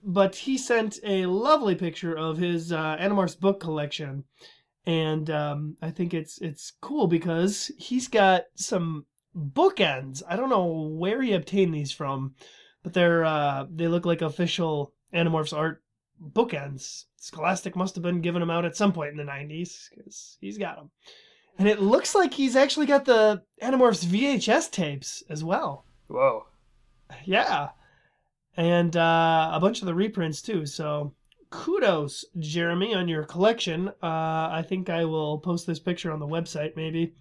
Speaker 5: But he sent a lovely picture of his Animorphs book collection. And I think it's cool because he's got some bookends. I don't know where he obtained these from, but they look like official Animorphs art bookends. Scholastic must have been giving them out at some point in the 90s because he's got them. And it looks like he's actually got the Animorphs VHS tapes as well.
Speaker 4: Whoa.
Speaker 5: Yeah. And a bunch of the reprints too. So kudos, Jeremy, on your collection. I think I will post this picture on the website maybe.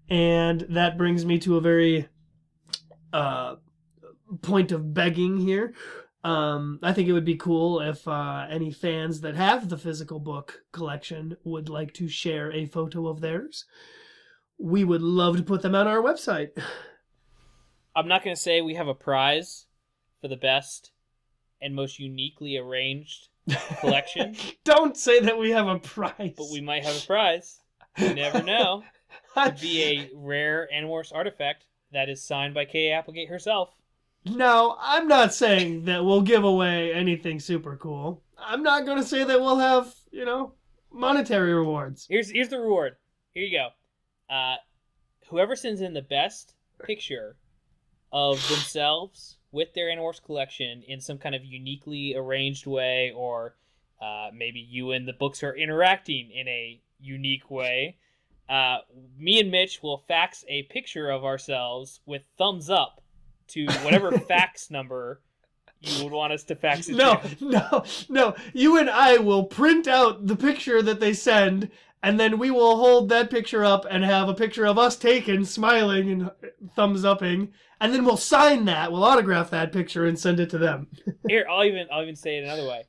Speaker 5: And that brings me to a very point of begging here. I think it would be cool if any fans that have the physical book collection would like to share a photo of theirs. We would love to put them on our website.
Speaker 4: I'm not going to say we have a prize for the best and most uniquely arranged collection.
Speaker 5: Don't say that we have a prize.
Speaker 4: But we might have a prize. You never know. It'd be a rare Animorphs artifact that is signed by Kay Applegate herself.
Speaker 5: No, I'm not saying that we'll give away anything super cool. I'm not going to say that we'll have, monetary rewards.
Speaker 4: Here's the reward. Here you go. Whoever sends in the best picture of themselves with their Animorphs collection in some kind of uniquely arranged way, or maybe you and the books are interacting in a unique way, me and Mitch will fax a picture of ourselves with thumbs up to whatever fax number you would want us to fax it to.
Speaker 5: No. You and I will print out the picture that they send, and then we will hold that picture up and have a picture of us taken, smiling and thumbs upping, and then we'll sign that, we'll autograph that picture and send it to them.
Speaker 4: Here, I'll even say it another way.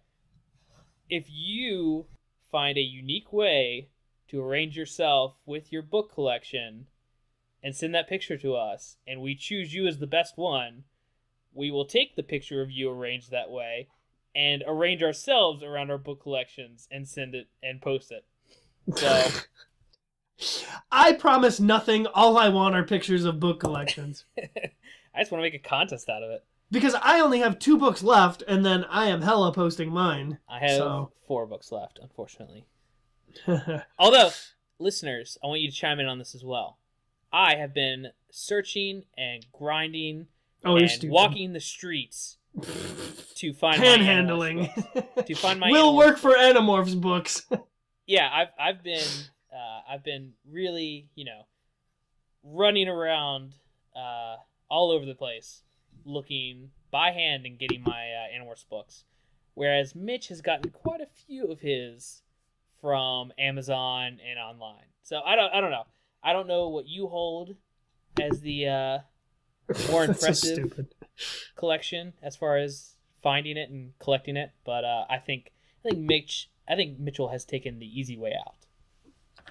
Speaker 4: If you find a unique way to arrange yourself with your book collection and send that picture to us, and we choose you as the best one, we will take the picture of you arranged that way and arrange ourselves around our book collections and send it and post it. So
Speaker 5: I promise nothing. All I want are pictures of book collections.
Speaker 4: I just want to make a contest out of it.
Speaker 5: Because I only have 2 books left, and then I am hella posting mine.
Speaker 4: I have 4 books left, unfortunately. Although, listeners, I want you to chime in on this as well. I have been searching and grinding and walking the streets to find
Speaker 5: panhandling.
Speaker 4: To find my
Speaker 5: will
Speaker 4: Animorphs
Speaker 5: work for Animorphs books.
Speaker 4: Yeah, I've been really, running around all over the place looking by hand and getting my Animorphs books. Whereas Mitch has gotten quite a few of his from Amazon and online. So I don't know. I don't know what you hold as the more impressive collection as far as finding it and collecting it, but I think Mitchell has taken the easy way out.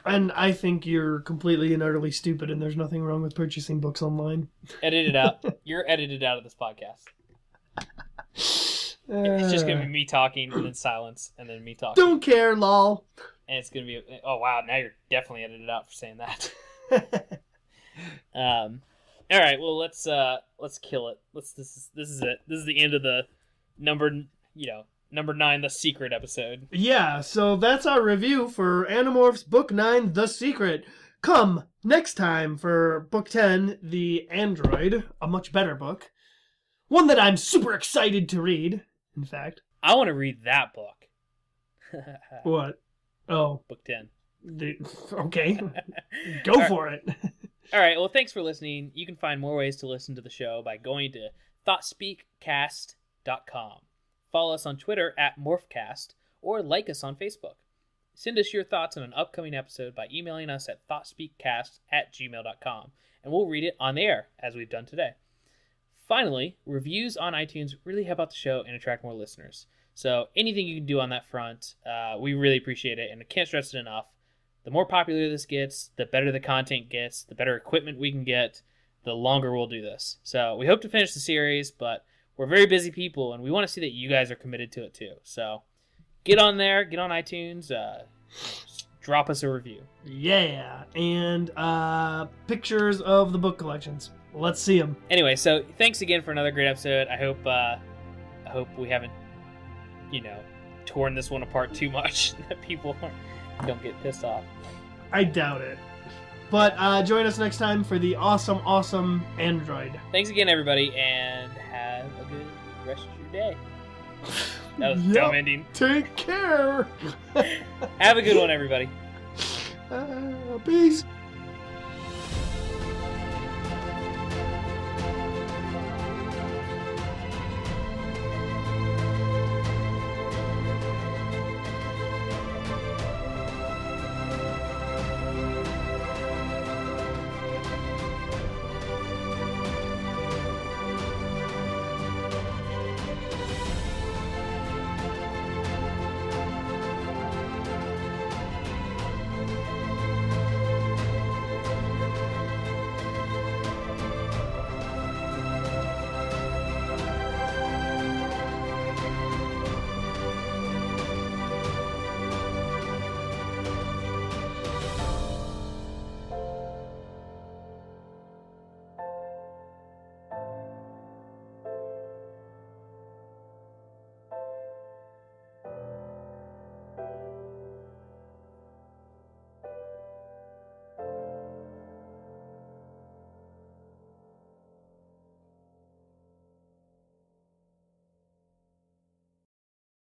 Speaker 5: And I think you're completely and utterly stupid, and there's nothing wrong with purchasing books online.
Speaker 4: Edit it out. You're edited out of this podcast. It's just going to be me talking and then silence and then me talking.
Speaker 5: Don't care, lol.
Speaker 4: And it's going to be, oh wow, now you're definitely edited out for saying that. All right, well let's kill it. This is it. This is the end of the number 9, The Secret episode.
Speaker 5: Yeah, so that's our review for Animorphs Book 9, The Secret. Come next time for Book 10, The Android, a much better book. One that I'm super excited to read, in fact.
Speaker 4: I want to read that book.
Speaker 5: What? Oh.
Speaker 4: Book 10.
Speaker 5: Okay. Go for it.
Speaker 4: All right, well, thanks for listening. You can find more ways to listen to the show by going to Thoughtspeakcast.com. Follow us on Twitter at Morphcast, or like us on Facebook. Send us your thoughts on an upcoming episode by emailing us at thoughtspeakcast@gmail.com, and we'll read it on the air, as we've done today. Finally, reviews on iTunes really help out the show and attract more listeners. So anything you can do on that front, we really appreciate it, and I can't stress it enough. The more popular this gets, the better the content gets, the better equipment we can get, the longer we'll do this. So we hope to finish the series, but we're very busy people, and we want to see that you guys are committed to it too. So get on there, get on iTunes, drop us a review.
Speaker 5: Yeah, and pictures of the book collections. Let's see them.
Speaker 4: Anyway, so thanks again for another great episode. I hope we haven't, torn this one apart too much, that people don't get pissed off.
Speaker 5: I doubt it. But join us next time for the awesome Android.
Speaker 4: Thanks again, everybody, and have a good rest of your day. That was a dumb ending.
Speaker 5: Take care.
Speaker 4: Have a good one, everybody.
Speaker 5: Peace.